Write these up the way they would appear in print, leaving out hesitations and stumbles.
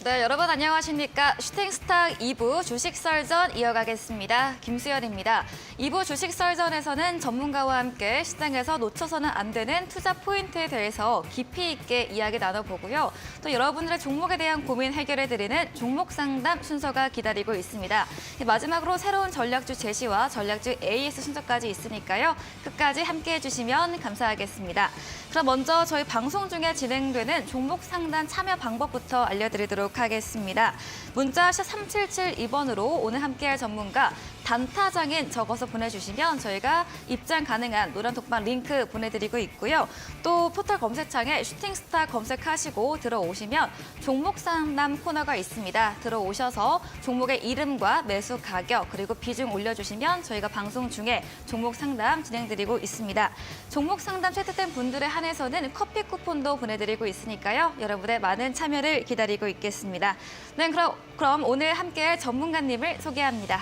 네, 여러분 안녕하십니까. 슈팅스탁 2부 주식설전 이어가겠습니다. 김수연입니다. 2부 주식설전에서는 전문가와 함께 시장에서 놓쳐서는 안 되는 투자 포인트에 대해서 깊이 있게 이야기 나눠보고요. 또 여러분들의 종목에 대한 고민 해결해드리는 종목 상담 순서가 기다리고 있습니다. 마지막으로 새로운 전략주 제시와 전략주 AS 순서까지 있으니까요. 끝까지 함께해 주시면 감사하겠습니다. 그럼 먼저 저희 방송 중에 진행되는 종목 상담 참여 방법부터 알려드리도록 하겠습니다. 문자 #샷 3772번으로 오늘 함께할 전문가 단타장인 적어서 보내주시면 저희가 입장 가능한 노란 톡방 링크 보내드리고 있고요. 또 포털 검색창에 슈팅스타 검색하시고 들어오시면 종목 상담 코너가 있습니다. 들어오셔서 종목의 이름과 매수 가격 그리고 비중 올려주시면 저희가 방송 중에 종목 상담 진행드리고 있습니다. 종목 상담 채택된 분들에 한해서는 커피 쿠폰도 보내드리고 있으니까요. 여러분의 많은 참여를 기다리고 있겠습니다. 네, 그럼 오늘 함께할 전문가님을 소개합니다.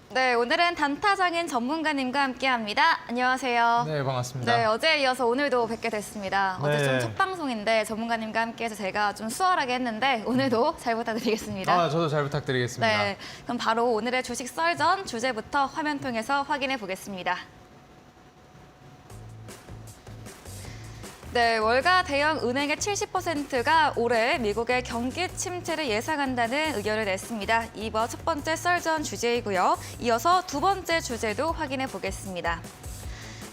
네, 오늘은 단타장인 전문가님과 함께합니다. 안녕하세요. 네, 반갑습니다. 네, 어제에 이어서 오늘도 뵙게 됐습니다. 네. 어제 좀 첫 방송인데 전문가님과 함께해서 제가 좀 수월하게 했는데 오늘도 잘 부탁드리겠습니다. 저도 잘 부탁드리겠습니다. 네, 그럼 바로 오늘의 주식 썰전 주제부터 화면 통해서 확인해 보겠습니다. 네, 월가 대형 은행의 70%가 올해 미국의 경기 침체를 예상한다는 의견을 냈습니다. 이번 첫 번째 썰전 주제이고요. 이어서 두 번째 주제도 확인해 보겠습니다.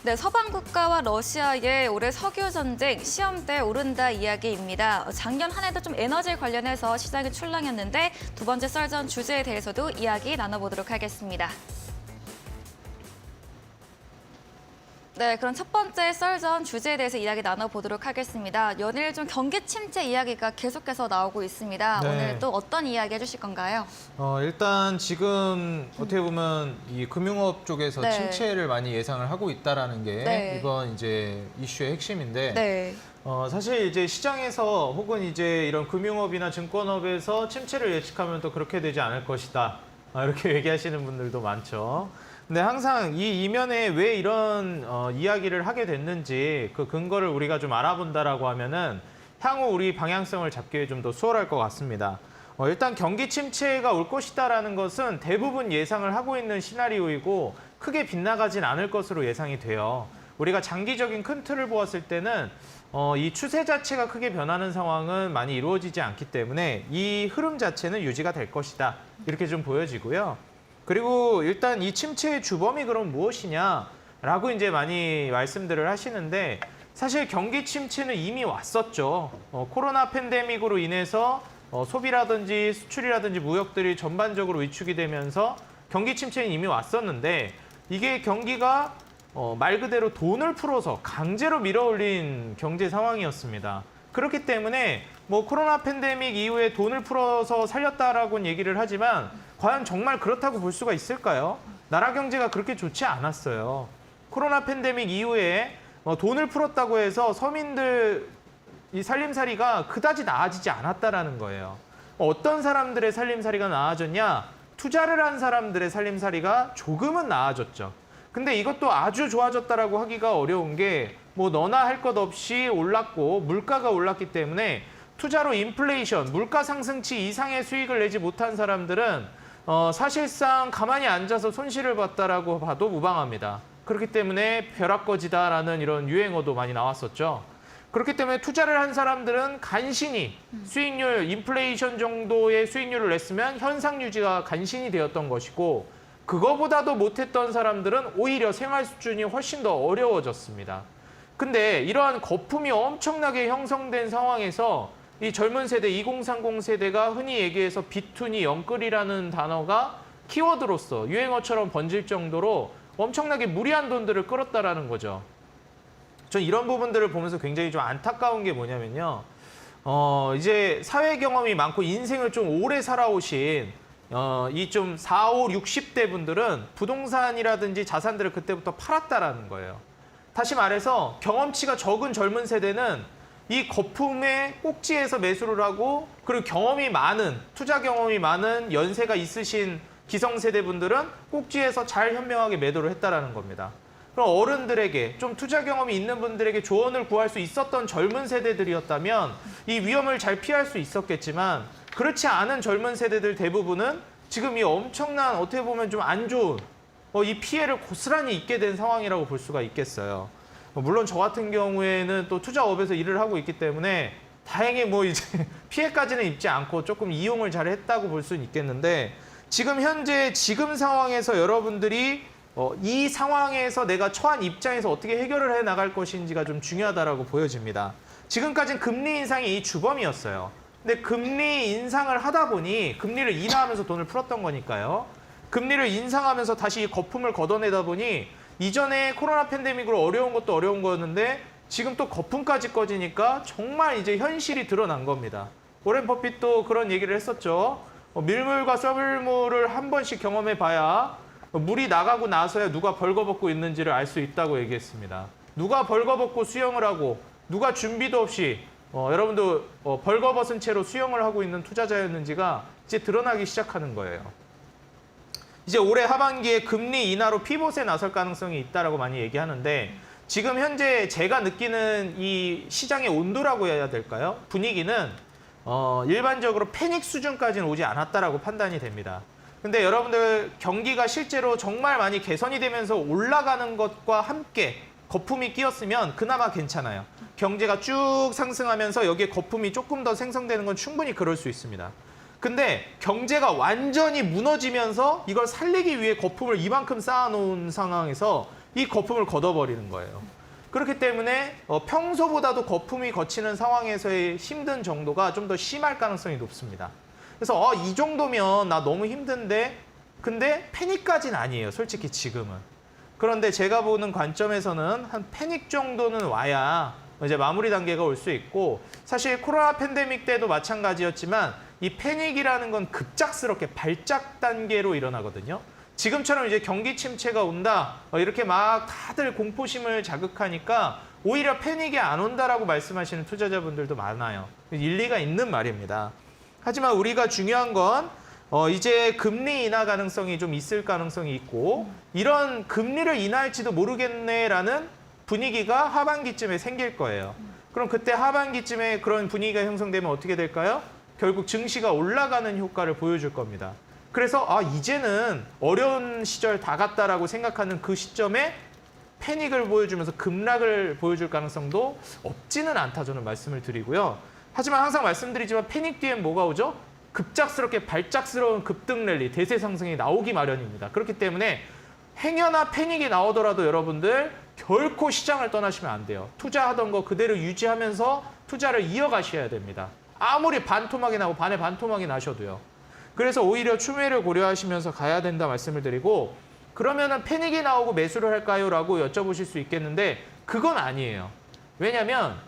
네, 서방 국가와 러시아의 올해 석유 전쟁 시험대에 오른다 이야기입니다. 작년 한 해도 좀 에너지 관련해서 시장이 출렁였는데 두 번째 썰전 주제에 대해서도 이야기 나눠보도록 하겠습니다. 네, 그럼 첫 번째 썰전 주제에 대해서 이야기 나눠보도록 하겠습니다. 연일 좀 경기 침체 이야기가 계속해서 나오고 있습니다. 네. 오늘 또 어떤 이야기 해주실 건가요? 일단 지금 어떻게 보면 이 금융업 쪽에서 네. 침체를 많이 예상을 하고 있다라는 게 네. 이번 이제 이슈의 핵심인데 네. 사실 이제 시장에서 혹은 이제 이런 금융업이나 증권업에서 침체를 예측하면 또 그렇게 되지 않을 것이다. 이렇게 얘기하시는 분들도 많죠. 근데 항상 이 이면에 왜 이런 이야기를 하게 됐는지 그 근거를 우리가 좀 알아본다라고 하면은 향후 우리 방향성을 잡기에 좀 더 수월할 것 같습니다. 일단 경기 침체가 올 것이다라는 것은 대부분 예상을 하고 있는 시나리오이고 크게 빗나가진 않을 것으로 예상이 돼요. 우리가 장기적인 큰 틀을 보았을 때는 이 추세 자체가 크게 변하는 상황은 많이 이루어지지 않기 때문에 이 흐름 자체는 유지가 될 것이다. 이렇게 좀 보여지고요. 그리고 일단 이 침체의 주범이 그럼 무엇이냐라고 이제 많이 말씀들을 하시는데 사실 경기 침체는 이미 왔었죠. 코로나 팬데믹으로 인해서 소비라든지 수출이라든지 무역들이 전반적으로 위축이 되면서 경기 침체는 이미 왔었는데 이게 경기가 말 그대로 돈을 풀어서 강제로 밀어올린 경제 상황이었습니다. 그렇기 때문에 뭐 코로나 팬데믹 이후에 돈을 풀어서 살렸다라고는 얘기를 하지만 과연 정말 그렇다고 볼 수가 있을까요? 나라 경제가 그렇게 좋지 않았어요. 코로나 팬데믹 이후에 돈을 풀었다고 해서 서민들 이 살림살이가 그다지 나아지지 않았다라는 거예요. 어떤 사람들의 살림살이가 나아졌냐? 투자를 한 사람들의 살림살이가 조금은 나아졌죠. 근데 이것도 아주 좋아졌다라고 하기가 어려운 게 뭐 너나 할 것 없이 올랐고 물가가 올랐기 때문에 투자로 인플레이션, 물가 상승치 이상의 수익을 내지 못한 사람들은 사실상 가만히 앉아서 손실을 봤다라고 봐도 무방합니다. 그렇기 때문에 벼락거지다라는 이런 유행어도 많이 나왔었죠. 그렇기 때문에 투자를 한 사람들은 간신히 수익률, 인플레이션 정도의 수익률을 냈으면 현상 유지가 간신히 되었던 것이고 그거보다도 못했던 사람들은 오히려 생활 수준이 훨씬 더 어려워졌습니다. 근데 이러한 거품이 엄청나게 형성된 상황에서 이 젊은 세대, 2030 세대가 흔히 얘기해서 비투니 영끌이라는 단어가 키워드로서 유행어처럼 번질 정도로 엄청나게 무리한 돈들을 끌었다라는 거죠. 전 이런 부분들을 보면서 굉장히 좀 안타까운 게 뭐냐면요. 이제 사회 경험이 많고 인생을 좀 오래 살아오신 이 좀 40, 60대 분들은 부동산이라든지 자산들을 그때부터 팔았다라는 거예요. 다시 말해서 경험치가 적은 젊은 세대는 이 거품의 꼭지에서 매수를 하고 그리고 경험이 많은, 투자 경험이 많은 연세가 있으신 기성세대 분들은 꼭지에서 잘 현명하게 매도를 했다라는 겁니다. 그럼 어른들에게 좀 투자 경험이 있는 분들에게 조언을 구할 수 있었던 젊은 세대들이었다면 이 위험을 잘 피할 수 있었겠지만 그렇지 않은 젊은 세대들 대부분은 지금 이 엄청난 어떻게 보면 좀 안 좋은 이 피해를 고스란히 입게 된 상황이라고 볼 수가 있겠어요. 물론 저 같은 경우에는 또 투자업에서 일을 하고 있기 때문에 다행히 뭐 이제 피해까지는 입지 않고 조금 이용을 잘 했다고 볼 수는 있겠는데 지금 현재 지금 상황에서 여러분들이 이 상황에서 내가 처한 입장에서 어떻게 해결을 해 나갈 것인지가 좀 중요하다라고 보여집니다. 지금까지는 금리 인상이 이 주범이었어요. 근데 금리 인상을 하다 보니 금리를 인하하면서 돈을 풀었던 거니까요. 금리를 인상하면서 다시 이 거품을 걷어내다 보니 이전에 코로나 팬데믹으로 어려운 것도 어려운 거였는데 지금 또 거품까지 꺼지니까 정말 이제 현실이 드러난 겁니다. 워렌 버핏도 그런 얘기를 했었죠. 밀물과 썰물을 한 번씩 경험해 봐야 물이 나가고 나서야 누가 벌거벗고 있는지를 알 수 있다고 얘기했습니다. 누가 벌거벗고 수영을 하고 누가 준비도 없이 여러분도 벌거벗은 채로 수영을 하고 있는 투자자였는지가 이제 드러나기 시작하는 거예요. 이제 올해 하반기에 금리 인하로 피봇에 나설 가능성이 있다라고 많이 얘기하는데 지금 현재 제가 느끼는 이 시장의 온도라고 해야 될까요? 분위기는 일반적으로 패닉 수준까지는 오지 않았다라고 판단이 됩니다. 근데 여러분들 경기가 실제로 정말 많이 개선이 되면서 올라가는 것과 함께 거품이 끼었으면 그나마 괜찮아요. 경제가 쭉 상승하면서 여기에 거품이 조금 더 생성되는 건 충분히 그럴 수 있습니다. 근데 경제가 완전히 무너지면서 이걸 살리기 위해 거품을 이만큼 쌓아놓은 상황에서 이 거품을 걷어버리는 거예요. 그렇기 때문에 평소보다도 거품이 걷히는 상황에서의 힘든 정도가 좀 더 심할 가능성이 높습니다. 그래서 이 정도면 나 너무 힘든데 근데 패닉까지는 아니에요. 솔직히 지금은. 그런데 제가 보는 관점에서는 한 패닉 정도는 와야 이제 마무리 단계가 올 수 있고 사실 코로나 팬데믹 때도 마찬가지였지만 이 패닉이라는 건 급작스럽게 발작 단계로 일어나거든요. 지금처럼 이제 경기 침체가 온다 이렇게 막 다들 공포심을 자극하니까 오히려 패닉이 안 온다라고 말씀하시는 투자자분들도 많아요. 일리가 있는 말입니다. 하지만 우리가 중요한 건 이제 금리 인하 가능성이 좀 있을 가능성이 있고 이런 금리를 인하할지도 모르겠네라는 분위기가 하반기쯤에 생길 거예요. 그럼 그때 하반기쯤에 그런 분위기가 형성되면 어떻게 될까요? 결국 증시가 올라가는 효과를 보여줄 겁니다. 그래서 이제는 어려운 시절 다 갔다라고 생각하는 그 시점에 패닉을 보여주면서 급락을 보여줄 가능성도 없지는 않다 저는 말씀을 드리고요. 하지만 항상 말씀드리지만 패닉 뒤엔 뭐가 오죠? 급작스럽게 발작스러운 급등 랠리, 대세 상승이 나오기 마련입니다. 그렇기 때문에 행여나 패닉이 나오더라도 여러분들 결코 시장을 떠나시면 안 돼요. 투자하던 거 그대로 유지하면서 투자를 이어가셔야 됩니다. 아무리 반토막이 나고 반에 반토막이 나셔도요. 그래서 오히려 추매를 고려하시면서 가야 된다 말씀을 드리고 그러면은 패닉이 나오고 매수를 할까요? 라고 여쭤보실 수 있겠는데 그건 아니에요. 왜냐하면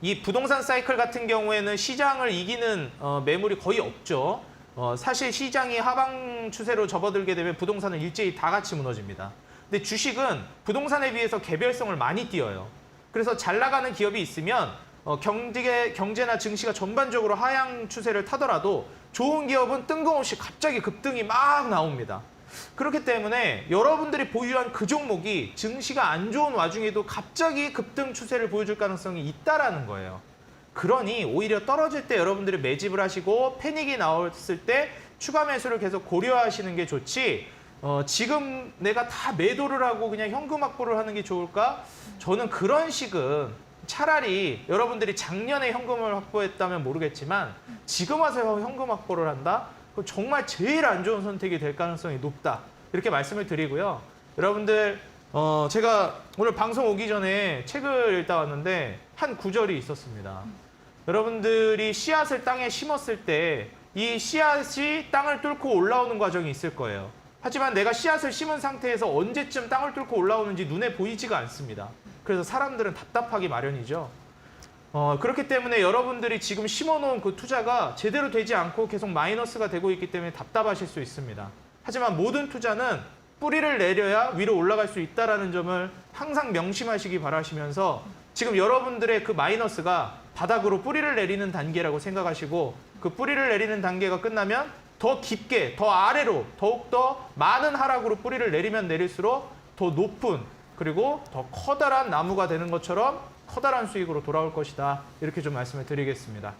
이 부동산 사이클 같은 경우에는 시장을 이기는 매물이 거의 없죠. 사실 시장이 하방 추세로 접어들게 되면 부동산은 일제히 다 같이 무너집니다. 근데 주식은 부동산에 비해서 개별성을 많이 띄어요. 그래서 잘 나가는 기업이 있으면 경제나 증시가 전반적으로 하향 추세를 타더라도 좋은 기업은 뜬금없이 갑자기 급등이 막 나옵니다. 그렇기 때문에 여러분들이 보유한 그 종목이 증시가 안 좋은 와중에도 갑자기 급등 추세를 보여줄 가능성이 있다라는 거예요. 그러니 오히려 떨어질 때 여러분들이 매집을 하시고 패닉이 나왔을 때 추가 매수를 계속 고려하시는 게 좋지 지금 내가 다 매도를 하고 그냥 현금 확보를 하는 게 좋을까? 저는 그런 식은 차라리 여러분들이 작년에 현금을 확보했다면 모르겠지만 지금 와서 현금 확보를 한다? 그건 정말 제일 안 좋은 선택이 될 가능성이 높다. 이렇게 말씀을 드리고요. 여러분들 제가 오늘 방송 오기 전에 책을 읽다 왔는데 한 구절이 있었습니다. 여러분들이 씨앗을 땅에 심었을 때 이 씨앗이 땅을 뚫고 올라오는 과정이 있을 거예요. 하지만 내가 씨앗을 심은 상태에서 언제쯤 땅을 뚫고 올라오는지 눈에 보이지가 않습니다. 그래서 사람들은 답답하기 마련이죠. 그렇기 때문에 여러분들이 지금 심어놓은 그 투자가 제대로 되지 않고 계속 마이너스가 되고 있기 때문에 답답하실 수 있습니다. 하지만 모든 투자는 뿌리를 내려야 위로 올라갈 수 있다는 점을 항상 명심하시기 바라시면서 지금 여러분들의 그 마이너스가 바닥으로 뿌리를 내리는 단계라고 생각하시고 그 뿌리를 내리는 단계가 끝나면 더 깊게, 더 아래로 더욱더 많은 하락으로 뿌리를 내리면 내릴수록 더 높은 그리고 더 커다란 나무가 되는 것처럼 커다란 수익으로 돌아올 것이다. 이렇게 좀 말씀을 드리겠습니다.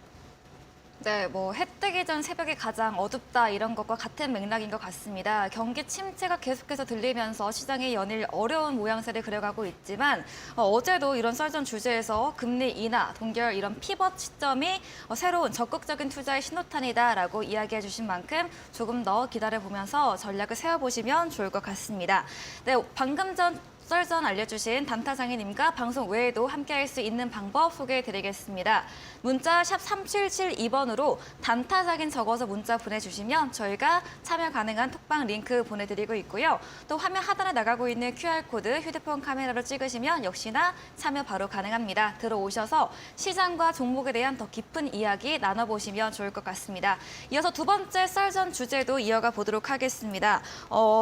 네, 뭐 해 뜨기 전 새벽이 가장 어둡다 이런 것과 같은 맥락인 것 같습니다. 경기 침체가 계속해서 들리면서 시장이 연일 어려운 모양새를 그려가고 있지만 어제도 이런 썰전 주제에서 금리 인하, 동결 이런 피벗 시점이 새로운 적극적인 투자의 신호탄이다라고 이야기해 주신 만큼 조금 더 기다려보면서 전략을 세워보시면 좋을 것 같습니다. 네, 방금 전 썰전 알려주신 단타장애님과 방송 외에도 함께할 수 있는 방법 소개해드리겠습니다. 문자 샵 3772번으로 단타장애 적어서 문자 보내주시면 저희가 참여 가능한 톡방 링크 보내드리고 있고요. 또 화면 하단에 나가고 있는 QR코드 휴대폰 카메라로 찍으시면 역시나 참여 바로 가능합니다. 들어오셔서 시장과 종목에 대한 더 깊은 이야기 나눠보시면 좋을 것 같습니다. 이어서 두 번째 썰전 주제도 이어가 보도록 하겠습니다.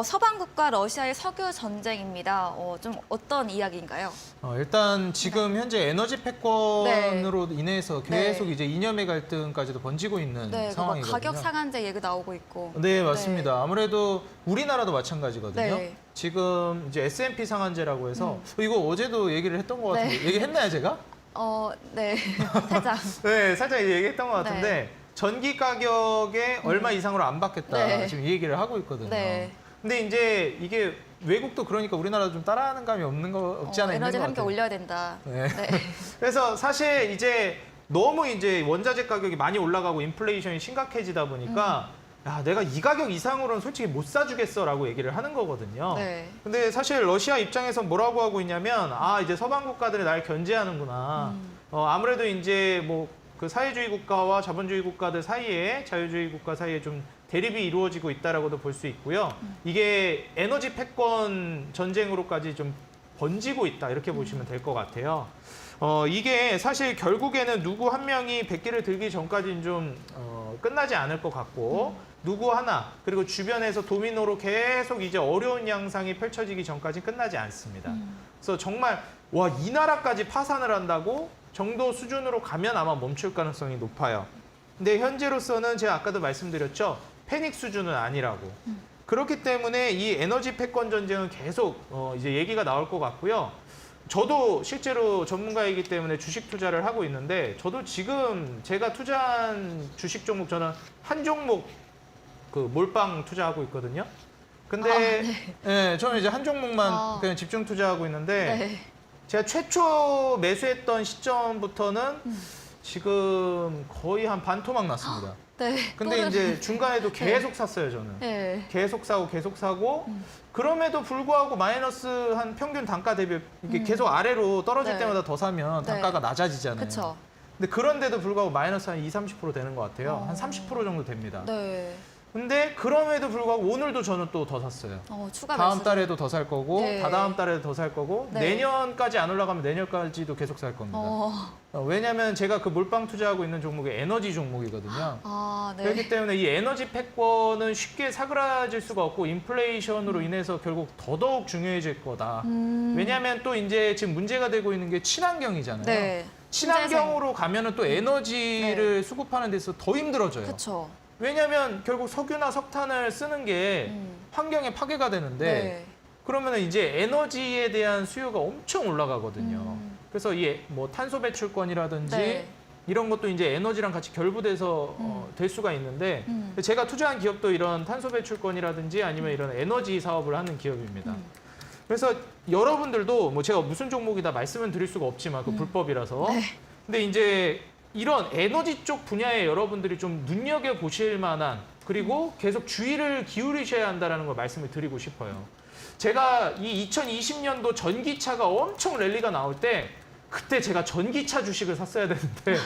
서방국과 러시아의 석유 전쟁입니다. 좀 어떤 이야기인가요? 일단 지금 현재 에너지 패권으로 인해서 계속 이제 이념의 갈등까지도 번지고 있는 상황이거든요. 가격 상한제 얘기 나오고 있고. 네, 맞습니다. 아무래도 우리나라도 마찬가지거든요. 네. 지금 이제 S&P 상한제라고 해서 이거 어제도 얘기를 했던 것 같은데 얘기했나요, 제가? 네, 살짝. 네, 살짝 얘기했던 것 같은데 전기 가격에 얼마 이상으로 안 받겠다 지금 이 얘기를 하고 있거든요. 네. 근데 이제 이게 외국도 그러니까 우리나라도 좀 따라하는 감이 없지 않아 있는 것 에너지 같아요. 함께 올려야 된다. 네. 그래서 사실 이제 너무 이제 원자재 가격이 많이 올라가고 인플레이션이 심각해지다 보니까 야, 내가 이 가격 이상으로는 솔직히 못 사주겠어라고 얘기를 하는 거거든요. 네. 근데 사실 러시아 입장에서 뭐라고 하고 있냐면 이제 서방 국가들이 날 견제하는구나. 아무래도 이제 뭐 그 사회주의 국가와 자본주의 국가들 사이에 자유주의 국가 사이에 좀 대립이 이루어지고 있다라고도 볼 수 있고요. 이게 에너지 패권 전쟁으로까지 좀 번지고 있다 이렇게 보시면 될 것 같아요. 이게 사실 결국에는 누구 한 명이 백기를 들기 전까지는 좀 끝나지 않을 것 같고 누구 하나 그리고 주변에서 도미노로 계속 이제 어려운 양상이 펼쳐지기 전까지는 끝나지 않습니다. 그래서 정말 와, 이 나라까지 파산을 한다고 정도 수준으로 가면 아마 멈출 가능성이 높아요. 근데 현재로서는 제가 아까도 말씀드렸죠. 패닉 수준은 아니라고. 그렇기 때문에 이 에너지 패권 전쟁은 계속 이제 얘기가 나올 것 같고요. 저도 실제로 전문가이기 때문에 주식 투자를 하고 있는데 저도 지금 제가 투자한 주식 종목 저는 한 종목 그 몰빵 투자하고 있거든요. 근데 저는 이제 한 종목만 그냥 집중 투자하고 있는데 제가 최초 매수했던 시점부터는 지금 거의 한 반토막 났습니다. 네. 근데 이제 중간에도 계속 샀어요, 저는. 네. 계속 사고 그럼에도 불구하고 마이너스 한 평균 단가 대비 이게 계속 아래로 떨어질 때마다 더 사면 단가가 낮아지잖아요. 그렇죠. 근데 그런데도 불구하고 마이너스 한 20-30% 되는 것 같아요. 한 30% 정도 됩니다. 네. 근데 그럼에도 불구하고 오늘도 저는 또 더 샀어요. 추가 다음 매수. 달에도 더 살 거고 다다음 달에도 더 살 거고 내년까지 안 올라가면 내년까지도 계속 살 겁니다. 왜냐하면 제가 그 몰빵 투자하고 있는 종목이 에너지 종목이거든요. 그렇기 때문에 이 에너지 패권은 쉽게 사그라질 수가 없고 인플레이션으로 인해서 결국 더더욱 중요해질 거다. 왜냐하면 또 이제 지금 문제가 되고 있는 게 친환경이잖아요. 네. 친환경으로 가면은 또 에너지를 수급하는 데서 더 힘들어져요. 그렇죠. 왜냐하면 결국 석유나 석탄을 쓰는 게 환경에 파괴가 되는데 그러면 이제 에너지에 대한 수요가 엄청 올라가거든요. 그래서 이 뭐 탄소 배출권이라든지 이런 것도 이제 에너지랑 같이 결부돼서 될 수가 있는데 제가 투자한 기업도 이런 탄소 배출권이라든지 아니면 이런 에너지 사업을 하는 기업입니다. 그래서 여러분들도 뭐 제가 무슨 종목이다 말씀은 드릴 수가 없지만 그 불법이라서 근데 이제 이런 에너지 쪽 분야에 여러분들이 좀 눈여겨보실 만한 그리고 계속 주의를 기울이셔야 한다는 걸 말씀을 드리고 싶어요. 제가 이 2020년도 전기차가 엄청 랠리가 나올 때 그때 제가 전기차 주식을 샀어야 되는데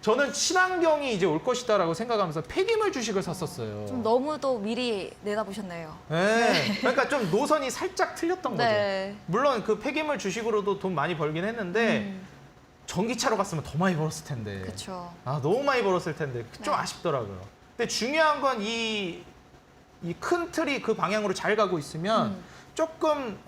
저는 친환경이 이제 올 것이다라고 생각하면서 폐기물 주식을 샀었어요. 좀 너무도 미리 내다보셨네요. 네. 그러니까 좀 노선이 살짝 틀렸던 거죠. 물론 그 폐기물 주식으로도 돈 많이 벌긴 했는데 전기차로 갔으면 더 많이 벌었을 텐데. 그렇죠. 너무 많이 벌었을 텐데. 좀 아쉽더라고요. 근데 중요한 건 이 이 큰 틀이 그 방향으로 잘 가고 있으면 조금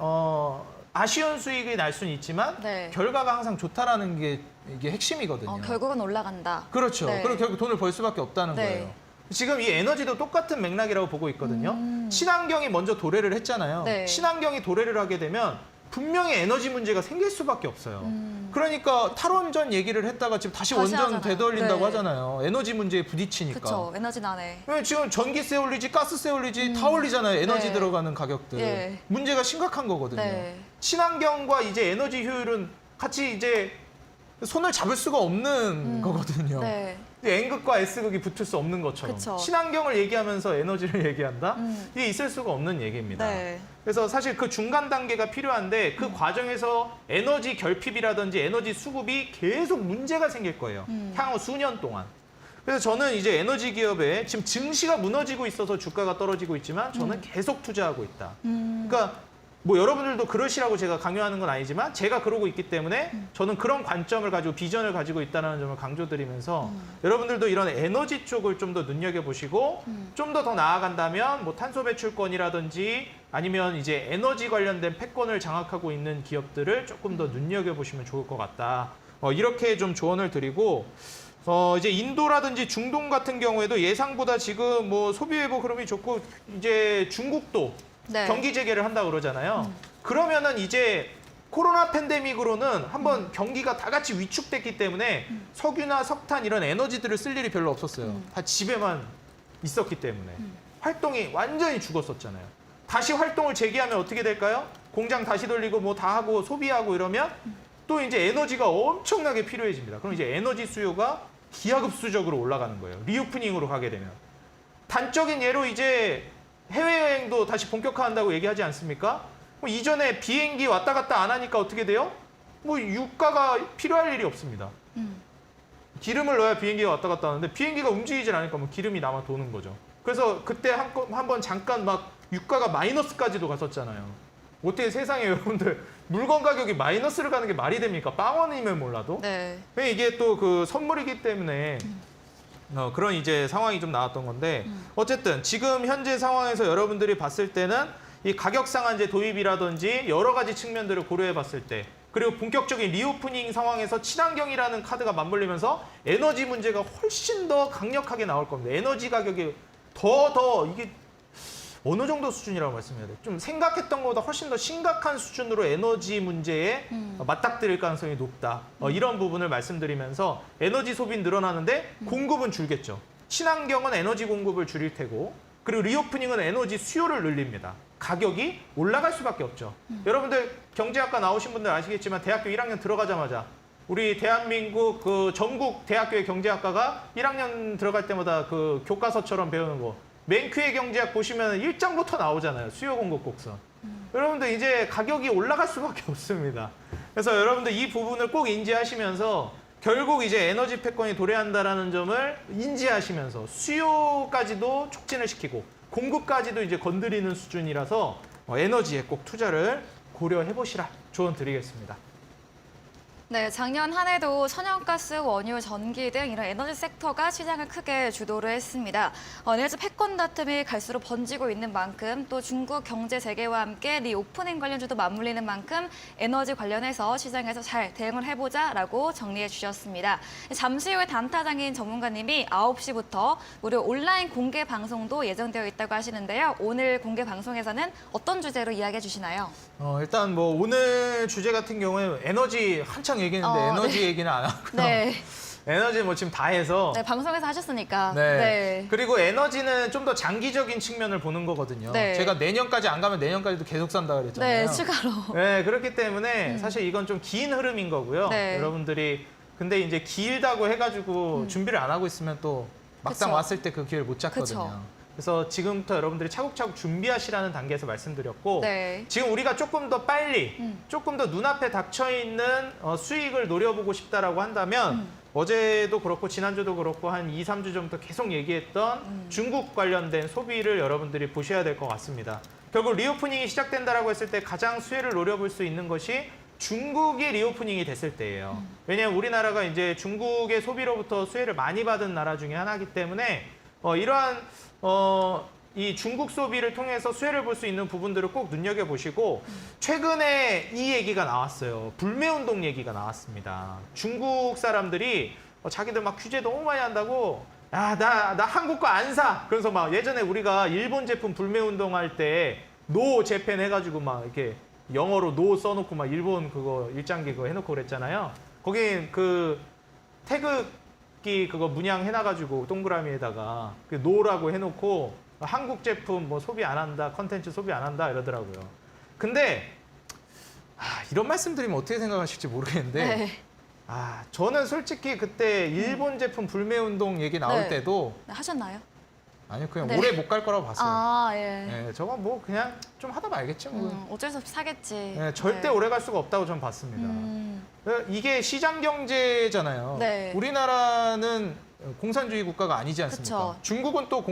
아쉬운 수익이 날 수는 있지만 네. 결과가 항상 좋다라는 게 이게 핵심이거든요. 결국은 올라간다. 그렇죠. 네. 그리고 결국 돈을 벌 수밖에 없다는 네. 거예요. 지금 이 에너지도 똑같은 맥락이라고 보고 있거든요. 친환경이 먼저 도래를 했잖아요. 네. 친환경이 도래를 하게 되면 분명히 에너지 문제가 생길 수밖에 없어요. 그러니까 탈원전 얘기를 했다가 지금 다시 원전 하잖아요. 되돌린다고 네. 하잖아요. 에너지 문제에 부딪히니까. 그렇죠. 에너지 나네. 왜 지금 전기세 올리지, 가스세 올리지 다 올리잖아요. 에너지 네. 들어가는 가격들. 예. 문제가 심각한 거거든요. 네. 친환경과 이제 에너지 효율은 같이 이제 손을 잡을 수가 없는 거거든요. 네. N극과 S극이 붙을 수 없는 것처럼. 그쵸. 친환경을 얘기하면서 에너지를 얘기한다? 이게 있을 수가 없는 얘기입니다. 네. 그래서 사실 그 중간 단계가 필요한데 그 과정에서 에너지 결핍이라든지 에너지 수급이 계속 문제가 생길 거예요. 향후 수년 동안. 그래서 저는 이제 에너지 기업에 지금 증시가 무너지고 있어서 주가가 떨어지고 있지만 저는 계속 투자하고 있다. 그러니까 뭐 여러분들도 그러시라고 제가 강요하는 건 아니지만 제가 그러고 있기 때문에 저는 그런 관점을 가지고 비전을 가지고 있다는 점을 강조드리면서 여러분들도 이런 에너지 쪽을 좀 더 눈여겨보시고 좀 더 나아간다면 뭐 탄소 배출권이라든지 아니면 이제 에너지 관련된 패권을 장악하고 있는 기업들을 조금 더 눈여겨보시면 좋을 것 같다. 이렇게 좀 조언을 드리고 이제 인도라든지 중동 같은 경우에도 예상보다 지금 뭐 소비 회복 흐름이 좋고 이제 중국도 네. 경기 재개를 한다고 그러잖아요. 그러면은 이제 코로나 팬데믹으로는 한번 경기가 다 같이 위축됐기 때문에 석유나 석탄 이런 에너지들을 쓸 일이 별로 없었어요. 다 집에만 있었기 때문에. 활동이 완전히 죽었었잖아요. 다시 활동을 재개하면 어떻게 될까요? 공장 다시 돌리고 뭐 다 하고 소비하고 이러면 또 이제 에너지가 엄청나게 필요해집니다. 그럼 이제 에너지 수요가 기하급수적으로 올라가는 거예요. 리오프닝으로 가게 되면. 단적인 예로 이제 해외여행도 다시 본격화한다고 얘기하지 않습니까? 뭐 이전에 비행기 왔다 갔다 안 하니까 어떻게 돼요? 뭐 유가가 필요할 일이 없습니다. 기름을 넣어야 비행기가 왔다 갔다 하는데 비행기가 움직이질 않으니까 뭐 기름이 남아 도는 거죠. 그래서 그때 한번 잠깐 막 유가가 마이너스까지도 갔었잖아요. 어떻게 세상에 여러분들 물건 가격이 마이너스를 가는 게 말이 됩니까? 빵원이면 몰라도. 네. 이게 또 그 선물이기 때문에 그런 이제 상황이 좀 나왔던 건데 어쨌든 지금 현재 상황에서 여러분들이 봤을 때는 이 가격 상한제 도입이라든지 여러 가지 측면들을 고려해 봤을 때 그리고 본격적인 리오프닝 상황에서 친환경이라는 카드가 맞물리면서 에너지 문제가 훨씬 더 강력하게 나올 겁니다. 에너지 가격이 더 이게 어느 정도 수준이라고 말씀해야 돼요? 좀 생각했던 것보다 훨씬 더 심각한 수준으로 에너지 문제에 맞닥뜨릴 가능성이 높다. 이런 부분을 말씀드리면서 에너지 소비는 늘어나는데 공급은 줄겠죠. 친환경은 에너지 공급을 줄일 테고 그리고 리오프닝은 에너지 수요를 늘립니다. 가격이 올라갈 수밖에 없죠. 여러분들 경제학과 나오신 분들 아시겠지만 대학교 1학년 들어가자마자 우리 대한민국 그 전국 대학교의 경제학과가 1학년 들어갈 때마다 그 교과서처럼 배우는 거 맨큐의 경제학 보시면 1장부터 나오잖아요. 수요 공급 곡선. 여러분들 이제 가격이 올라갈 수밖에 없습니다. 그래서 여러분들 이 부분을 꼭 인지하시면서 결국 이제 에너지 패권이 도래한다라는 점을 인지하시면서 수요까지도 촉진을 시키고 공급까지도 이제 건드리는 수준이라서 에너지에 꼭 투자를 고려해 보시라 조언 드리겠습니다. 네, 작년 한 해도 천연가스, 원유, 전기 등 이런 에너지 섹터가 시장을 크게 주도를 했습니다. 에너지 패권 다툼이 갈수록 번지고 있는 만큼 또 중국 경제 재개와 함께 리오프닝 관련주도 맞물리는 만큼 에너지 관련해서 시장에서 잘 대응을 해보자라고 정리해 주셨습니다. 잠시 후에 단타장인 전문가님이 9시부터 무료 온라인 공개 방송도 예정되어 있다고 하시는데요. 오늘 공개 방송에서는 어떤 주제로 이야기해 주시나요? 일단 뭐 오늘 주제 같은 경우에 에너지 한창 얘기했는데 에너지 네. 얘기는 안 하고요. 네, 에너지 뭐 지금 다 해서 네 방송에서 하셨으니까. 네. 네. 그리고 에너지는 좀 더 장기적인 측면을 보는 거거든요. 네. 제가 내년까지 안 가면 내년까지도 계속 산다 그랬잖아요. 네, 추가로. 네, 그렇기 때문에 사실 이건 좀 긴 흐름인 거고요. 네. 여러분들이 근데 이제 길다고 해가지고 준비를 안 하고 있으면 또 막상 그쵸. 왔을 때 그 기회를 못 잡거든요. 그쵸. 그래서 지금부터 여러분들이 차곡차곡 준비하시라는 단계에서 말씀드렸고 네. 지금 우리가 조금 더 빨리 조금 더 눈앞에 닥쳐있는 수익을 노려보고 싶다라고 한다면 어제도 그렇고 지난주도 그렇고 한 2, 3주 전부터 계속 얘기했던 중국 관련된 소비를 여러분들이 보셔야 될 것 같습니다. 결국 리오프닝이 시작된다라고 했을 때 가장 수혜를 노려볼 수 있는 것이 중국이 리오프닝이 됐을 때예요. 왜냐하면 우리나라가 이제 중국의 소비로부터 수혜를 많이 받은 나라 중에 하나이기 때문에 이러한 이 중국 소비를 통해서 수혜를 볼 수 있는 부분들을 꼭 눈여겨보시고 최근에 이 얘기가 나왔어요. 불매운동 얘기가 나왔습니다. 중국 사람들이 자기들 막 규제 너무 많이 한다고 야, 나 한국 거 안 사. 그래서 막 예전에 우리가 일본 제품 불매운동 할 때 노 재팬 해가지고 막 이렇게 영어로 노 써놓고 막 일본 그거 일장기 그거 해놓고 그랬잖아요. 거기 그 태극기 그거 문양 해놔가지고 동그라미에다가 그 노라고 해놓고 한국 제품 뭐 소비 안 한다, 컨텐츠 소비 안 한다 이러더라고요. 근데 이런 말씀 드리면 어떻게 생각하실지 모르겠는데 네. 저는 솔직히 그때 일본 제품 불매운동 얘기 나올 네. 때도 네, 하셨나요? 아니요 그냥 네. 오래 못 갈 거라고 봤어요. 아, 예. 네, 저건 뭐 그냥 좀 하다 말겠지 뭐. 어쩔 수 없이 사겠지. 네, 절대 오래 갈 수가 없다고 저는 봤습니다. 이게 시장 경제잖아요. 네. 우리나라는 공산주의 국가가 아니지 않습니까? 그쵸. 중국은 또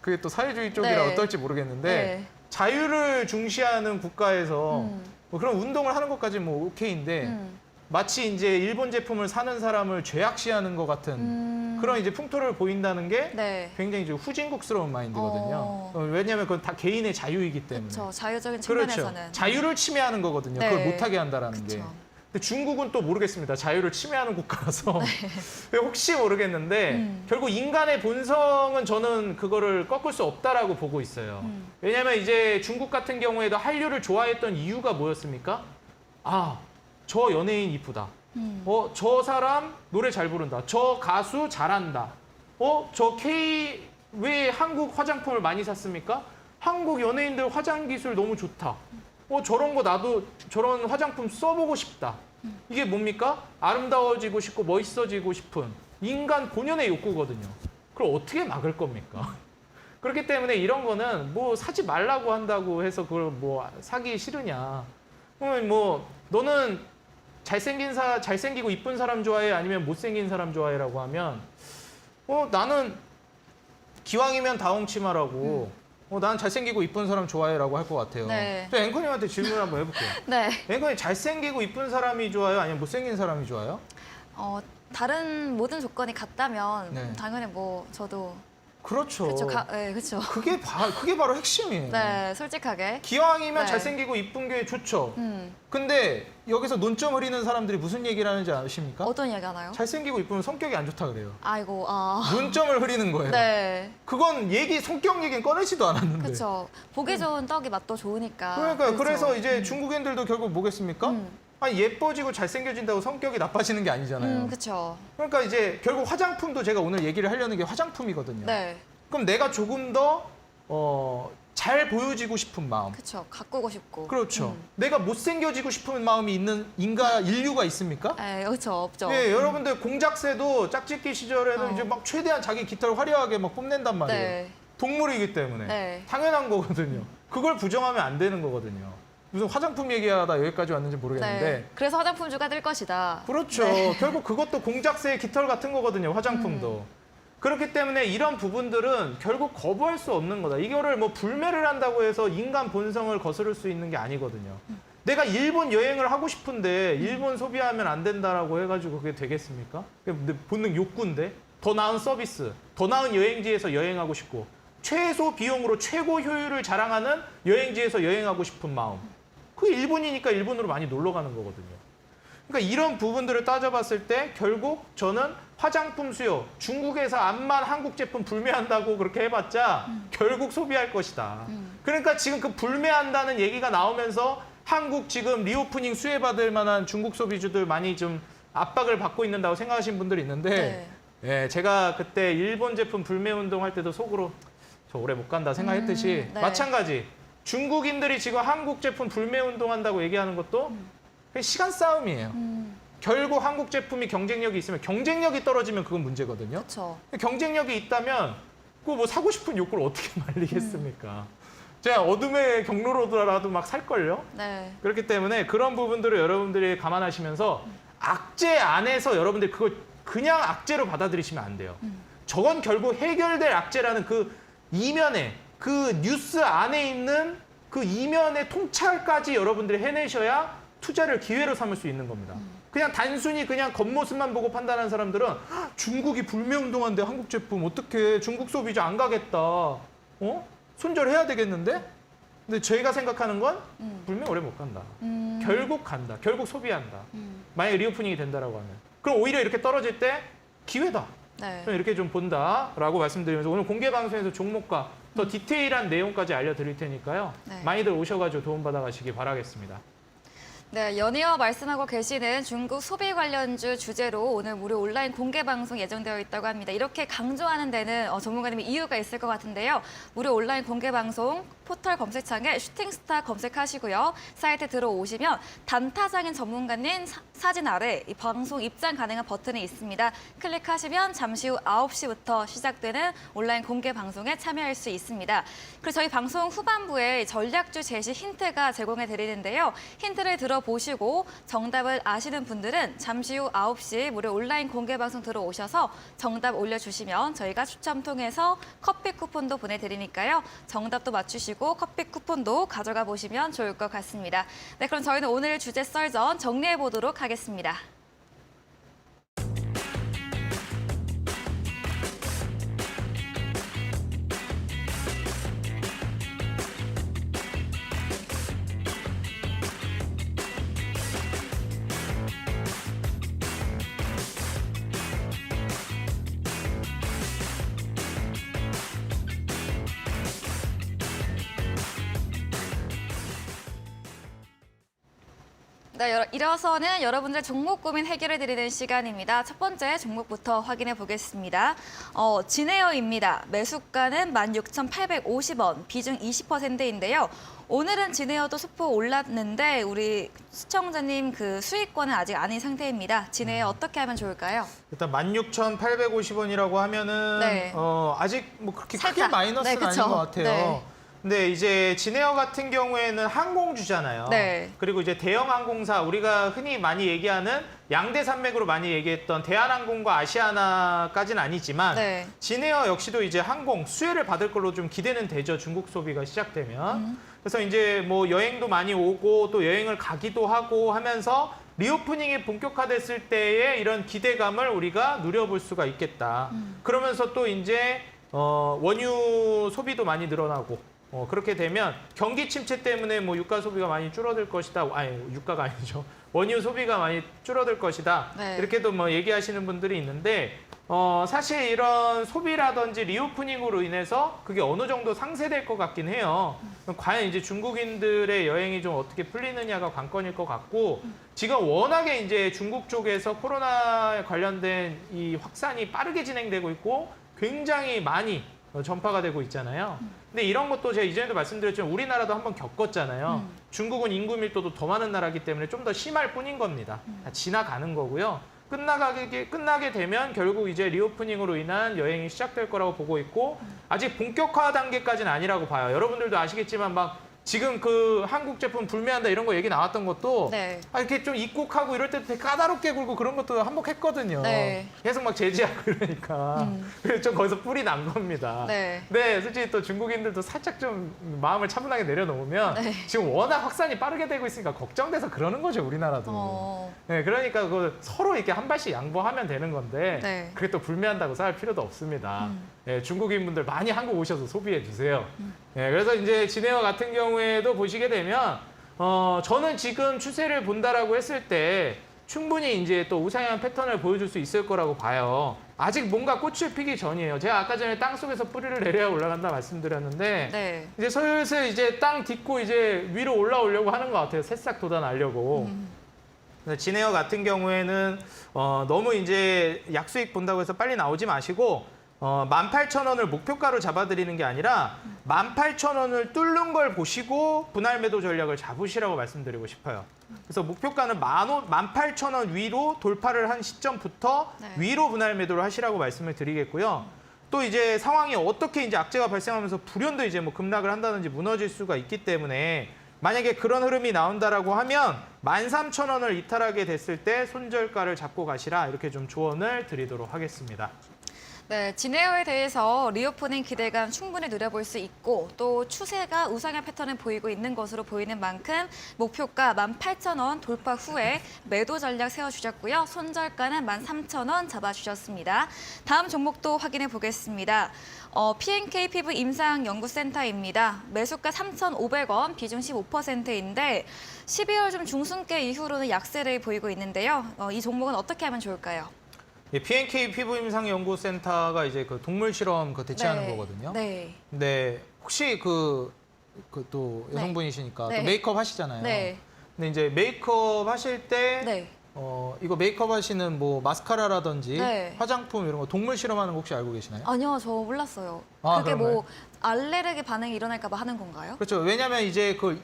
그게 또 사회주의 쪽이라 네. 어떨지 모르겠는데 네. 자유를 중시하는 국가에서 음. 뭐 그런 운동을 하는 것까지 뭐 오케이인데 음. 마치 이제 일본 제품을 사는 사람을 죄악시하는 것 같은 그런 이제 풍토를 보인다는 게 네. 굉장히 좀 후진국스러운 마인드거든요. 왜냐하면 그건 다 개인의 자유이기 때문에. 그렇죠. 자유적인 그렇죠. 측면에서는. 자유를 침해하는 거거든요. 네. 그걸 못하게 한다라는 게. 그쵸. 근데 중국은 또 모르겠습니다. 자유를 침해하는 국가라서 네. 혹시 모르겠는데 결국 인간의 본성은 저는 그거를 꺾을 수 없다라고 보고 있어요. 왜냐하면 이제 중국 같은 경우에도 한류를 좋아했던 이유가 뭐였습니까? 저 연예인 이쁘다. 저 사람 노래 잘 부른다. 저 가수 잘한다. 저 왜 한국 화장품을 많이 샀습니까? 한국 연예인들 화장 기술 너무 좋다. 저런 거 나도 저런 화장품 써보고 싶다. 이게 뭡니까? 아름다워지고 싶고 멋있어지고 싶은 인간 본연의 욕구거든요. 그걸 어떻게 막을 겁니까? 그렇기 때문에 이런 거는 뭐 사지 말라고 한다고 해서 그걸 뭐 사기 싫으냐. 그러면 뭐 너는 잘생기고 이쁜 사람 좋아해? 아니면 못생긴 사람 좋아해?라고 하면 나는 기왕이면 다홍치마라고 난 잘생기고 이쁜 사람 좋아해라고 할 것 같아요. 네. 저 앵커님한테 질문 한번 해볼게요. 네. 앵커님 잘생기고 이쁜 사람이 좋아요? 아니면 못생긴 사람이 좋아요? 다른 모든 조건이 같다면 네. 당연히 뭐 저도 그렇죠. 그렇죠. 네, 그렇죠. 그게 바로 핵심이에요. 네, 솔직하게. 기왕이면 네. 잘생기고 이쁜 게 좋죠. 음. 근데 여기서 논점 흐리는 사람들이 무슨 얘기를 하는지 아십니까? 어떤 이야기 하나요? 잘생기고 이쁘면 성격이 안 좋다 그래요. 아이고, 논점을 흐리는 거예요. 네. 그건 성격 얘기는 꺼내지도 않았는데. 그렇죠. 보기 좋은 떡이 맛도 좋으니까. 그러니까 그렇죠. 그래서 이제 중국인들도 결국 뭐겠습니까? 예뻐지고 잘생겨진다고 성격이 나빠지는 게 아니잖아요. 그렇죠. 그러니까 이제 결국 화장품도 제가 오늘 얘기를 하려는 게 화장품이거든요. 네. 그럼 내가 조금 더 잘 보여지고 싶은 마음. 그렇죠. 가꾸고 싶고. 그렇죠. 내가 못생겨지고 싶은 마음이 있는 인류가 있습니까? 네, 그렇죠. 없죠. 예, 여러분들 공작새도 짝짓기 시절에는 어. 이제 막 최대한 자기 깃털 화려하게 막 뽐낸단 말이에요. 네. 동물이기 때문에. 네. 당연한 거거든요. 그걸 부정하면 안 되는 거거든요. 무슨 화장품 얘기하다 여기까지 왔는지 모르겠는데. 네. 그래서 화장품주가 될 것이다. 그렇죠. 네. 결국 그것도 공작새의 깃털 같은 거거든요. 화장품도. 그렇기 때문에 이런 부분들은 결국 거부할 수 없는 거다. 이거를 뭐 불매를 한다고 해서 인간 본성을 거스를 수 있는 게 아니거든요. 내가 일본 여행을 하고 싶은데 일본 소비하면 안 된다라고 해가지고 그게 되겠습니까? 그게 내 본능 욕구인데 더 나은 서비스, 더 나은 여행지에서 여행하고 싶고 최소 비용으로 최고 효율을 자랑하는 여행지에서 여행하고 싶은 마음. 그게 일본이니까 일본으로 많이 놀러 가는 거거든요. 그러니까 이런 부분들을 따져봤을 때 결국 저는 화장품 수요, 중국에서 암만 한국 제품 불매한다고 그렇게 해봤자 결국 소비할 것이다. 그러니까 지금 그 불매한다는 얘기가 나오면서 한국 지금 리오프닝 수혜받을 만한 중국 소비주들 많이 좀 압박을 받고 있는다고 생각하시는 분들이 있는데 예, 제가 그때 일본 제품 불매 운동할 때도 속으로 저 오래 못 간다 생각했듯이 네. 마찬가지 중국인들이 지금 한국 제품 불매 운동한다고 얘기하는 것도 그냥 시간 싸움이에요. 결국 한국 제품이 경쟁력이 있으면 경쟁력이 떨어지면 그건 문제거든요. 그렇죠. 경쟁력이 있다면 그거 뭐 사고 싶은 욕구를 어떻게 말리겠습니까? 제가 어둠의 경로로라도 막 살걸요? 네. 그렇기 때문에 그런 부분들을 여러분들이 감안하시면서 악재 안에서 여러분들이 그걸 그냥 악재로 받아들이시면 안 돼요. 저건 결국 해결될 악재라는 그 이면에 그 뉴스 안에 있는 그 이면의 통찰까지 여러분들이 해내셔야 투자를 기회로 삼을 수 있는 겁니다. 그냥 단순히 그냥 겉모습만 보고 판단하는 사람들은 중국이 불매운동한데 한국 제품 어떻게 중국 소비자 안 가겠다. 손절해야 되겠는데? 근데 저희가 생각하는 건 불매 오래 못 간다. 결국 간다. 결국 소비한다. 만약에 리오프닝이 된다라고 하면. 그럼 오히려 이렇게 떨어질 때 기회다. 네. 저는 이렇게 좀 본다라고 말씀드리면서 오늘 공개 방송에서 종목과 더 디테일한 내용까지 알려드릴 테니까요. 네. 많이들 오셔가지고 도움받아가시기 바라겠습니다. 네, 연이어 말씀하고 계시는 중국 소비 관련주 주제로 오늘 무료 온라인 공개 방송 예정되어 있다고 합니다. 이렇게 강조하는 데는 전문가님이 이유가 있을 것 같은데요. 무료 온라인 공개 방송 포털 검색창에 슈팅스타 검색하시고요. 사이트 들어오시면 단타장인 전문가님 사진 아래 이 방송 입장 가능한 버튼이 있습니다. 클릭하시면 잠시 후 9시부터 시작되는 온라인 공개 방송에 참여할 수 있습니다. 그리고 저희 방송 후반부에 전략주 제시 힌트가 제공해 드리는데요. 힌트를 들어보시고 정답을 아시는 분들은 잠시 후 9시 무료 온라인 공개 방송 들어오셔서 정답 올려주시면 저희가 추첨 통해서 커피 쿠폰도 보내드리니까요. 정답도 맞추시고 커피 쿠폰도 가져가 보시면 좋을 것 같습니다. 네, 그럼 저희는 오늘 주제 썰전 정리해 보도록 하겠습니다. 네, 이어서는 여러분들 종목 고민 해결해 드리는 시간입니다. 첫 번째 종목부터 확인해 보겠습니다. 진에어입니다. 매수가는 16,850원, 비중 20%인데요. 오늘은 진에어도 소폭 올랐는데 우리 시청자님 그 수익권은 아직 아닌 상태입니다. 진에어 어떻게 하면 좋을까요? 일단 16,850원이라고 하면은 네. 아직 뭐 그렇게 크게 살짝. 마이너스는 네, 그쵸. 아닌 것 같아요. 네. 근데 이제 진에어 같은 경우에는 항공주잖아요. 네. 그리고 이제 대형 항공사 우리가 흔히 많이 얘기하는 양대 산맥으로 많이 얘기했던 대한항공과 아시아나까지는 아니지만 네. 진에어 역시도 이제 항공 수혜를 받을 걸로 좀 기대는 되죠. 중국 소비가 시작되면. 그래서 이제 뭐 여행도 많이 오고 또 여행을 가기도 하고 하면서 리오프닝이 본격화됐을 때의 이런 기대감을 우리가 누려볼 수가 있겠다. 그러면서 또 이제 원유 소비도 많이 늘어나고 그렇게 되면 경기 침체 때문에 뭐 유가 소비가 많이 줄어들 것이다. 아니, 유가가 아니죠. 원유 소비가 많이 줄어들 것이다. 네. 이렇게도 뭐 얘기하시는 분들이 있는데 사실 이런 소비라든지 리오프닝으로 인해서 그게 어느 정도 상쇄될 것 같긴 해요. 과연 이제 중국인들의 여행이 좀 어떻게 풀리느냐가 관건일 것 같고 지금 워낙에 이제 중국 쪽에서 코로나 관련된 이 확산이 빠르게 진행되고 있고 굉장히 많이 전파가 되고 있잖아요. 근데 이런 것도 제가 이전에도 말씀드렸지만 우리나라도 한번 겪었잖아요. 중국은 인구 밀도도 더 많은 나라이기 때문에 좀 더 심할 뿐인 겁니다. 다 지나가는 거고요. 끝나게 되면 결국 이제 리오프닝으로 인한 여행이 시작될 거라고 보고 있고 아직 본격화 단계까지는 아니라고 봐요. 여러분들도 아시겠지만 막 지금 그 한국 제품 불매한다 이런 거 얘기 나왔던 것도 네. 이렇게 좀 입국하고 이럴 때 되게 까다롭게 굴고 그런 것도 한몫했거든요. 네. 계속 막 제지하고 이러니까 그래서 좀 거기서 뿔이 난 겁니다. 네. 근데 솔직히 또 중국인들도 살짝 좀 마음을 차분하게 내려놓으면 네. 지금 워낙 확산이 빠르게 되고 있으니까 걱정돼서 그러는 거죠, 우리나라도. 네, 그러니까 그 서로 이렇게 한 발씩 양보하면 되는 건데 네. 그게 또 불매한다고 싸울 필요도 없습니다. 네, 중국인분들 많이 한국 오셔서 소비해 주세요. 네, 그래서 이제 진에어 같은 경우에도 보시게 되면 저는 지금 추세를 본다라고 했을 때 충분히 이제 또 우상향 패턴을 보여줄 수 있을 거라고 봐요. 아직 뭔가 꽃을 피기 전이에요. 제가 아까 전에 땅 속에서 뿌리를 내려야 올라간다 말씀드렸는데 네. 이제 슬슬 이제 땅 딛고 이제 위로 올라오려고 하는 것 같아요. 새싹 돋아나려고. 진에어 같은 경우에는 너무 이제 약수익 본다고 해서 빨리 나오지 마시고 18,000원을 목표가로 잡아드리는 게 아니라 18,000원을 뚫는 걸 보시고 분할 매도 전략을 잡으시라고 말씀드리고 싶어요. 그래서 목표가는 18,000원 위로 돌파를 한 시점부터 네. 위로 분할 매도를 하시라고 말씀을 드리겠고요. 또 이제 상황이 어떻게 이제 악재가 발생하면서 불현도 이제 뭐 급락을 한다든지 무너질 수가 있기 때문에 만약에 그런 흐름이 나온다라고 하면 13,000원을 이탈하게 됐을 때 손절가를 잡고 가시라 이렇게 좀 조언을 드리도록 하겠습니다. 네, 진에어에 대해서 리오프닝 기대감 충분히 누려볼 수 있고 또 추세가 우상향 패턴을 보이고 있는 것으로 보이는 만큼 목표가 18,000원 돌파 후에 매도 전략 세워주셨고요. 손절가는 13,000원 잡아주셨습니다. 다음 종목도 확인해 보겠습니다. PNK 피부 임상연구센터입니다. 매수가 3,500원, 비중 15%인데 12월 좀 중순께 이후로는 약세를 보이고 있는데요. 이 종목은 어떻게 하면 좋을까요? 예, PNK 피부임상연구센터가 이제 그 동물 실험 그 대체하는 네. 거거든요. 네. 네, 혹시 그 또 여성분이시니까 네. 또 메이크업 하시잖아요. 네. 근데 이제 메이크업 하실 때 네. 이거 메이크업 하시는 뭐 마스카라라든지 네. 화장품 이런 거 동물 실험하는 거 혹시 알고 계시나요? 아니요, 저 몰랐어요. 아, 그게 그런가요? 뭐 알레르기 반응이 일어날까 봐 하는 건가요? 그렇죠. 왜냐하면 이제 그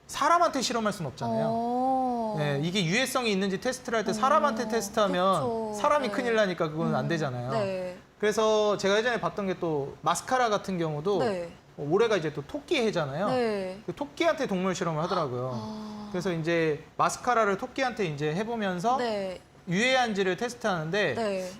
사람한테 실험할 수는 없잖아요. 어... 네, 이게 유해성이 있는지 테스트를 할 때 사람한테 테스트하면 그쵸. 사람이 네. 큰일 나니까 그건 안 되잖아요. 네. 그래서 제가 예전에 봤던 게 또 마스카라 같은 경우도 네. 올해가 이제 또 토끼 해잖아요. 네. 그 토끼한테 동물 실험을 하더라고요. 아... 그래서 이제 마스카라를 토끼한테 이제 해보면서 네. 유해한지를 테스트하는데 네.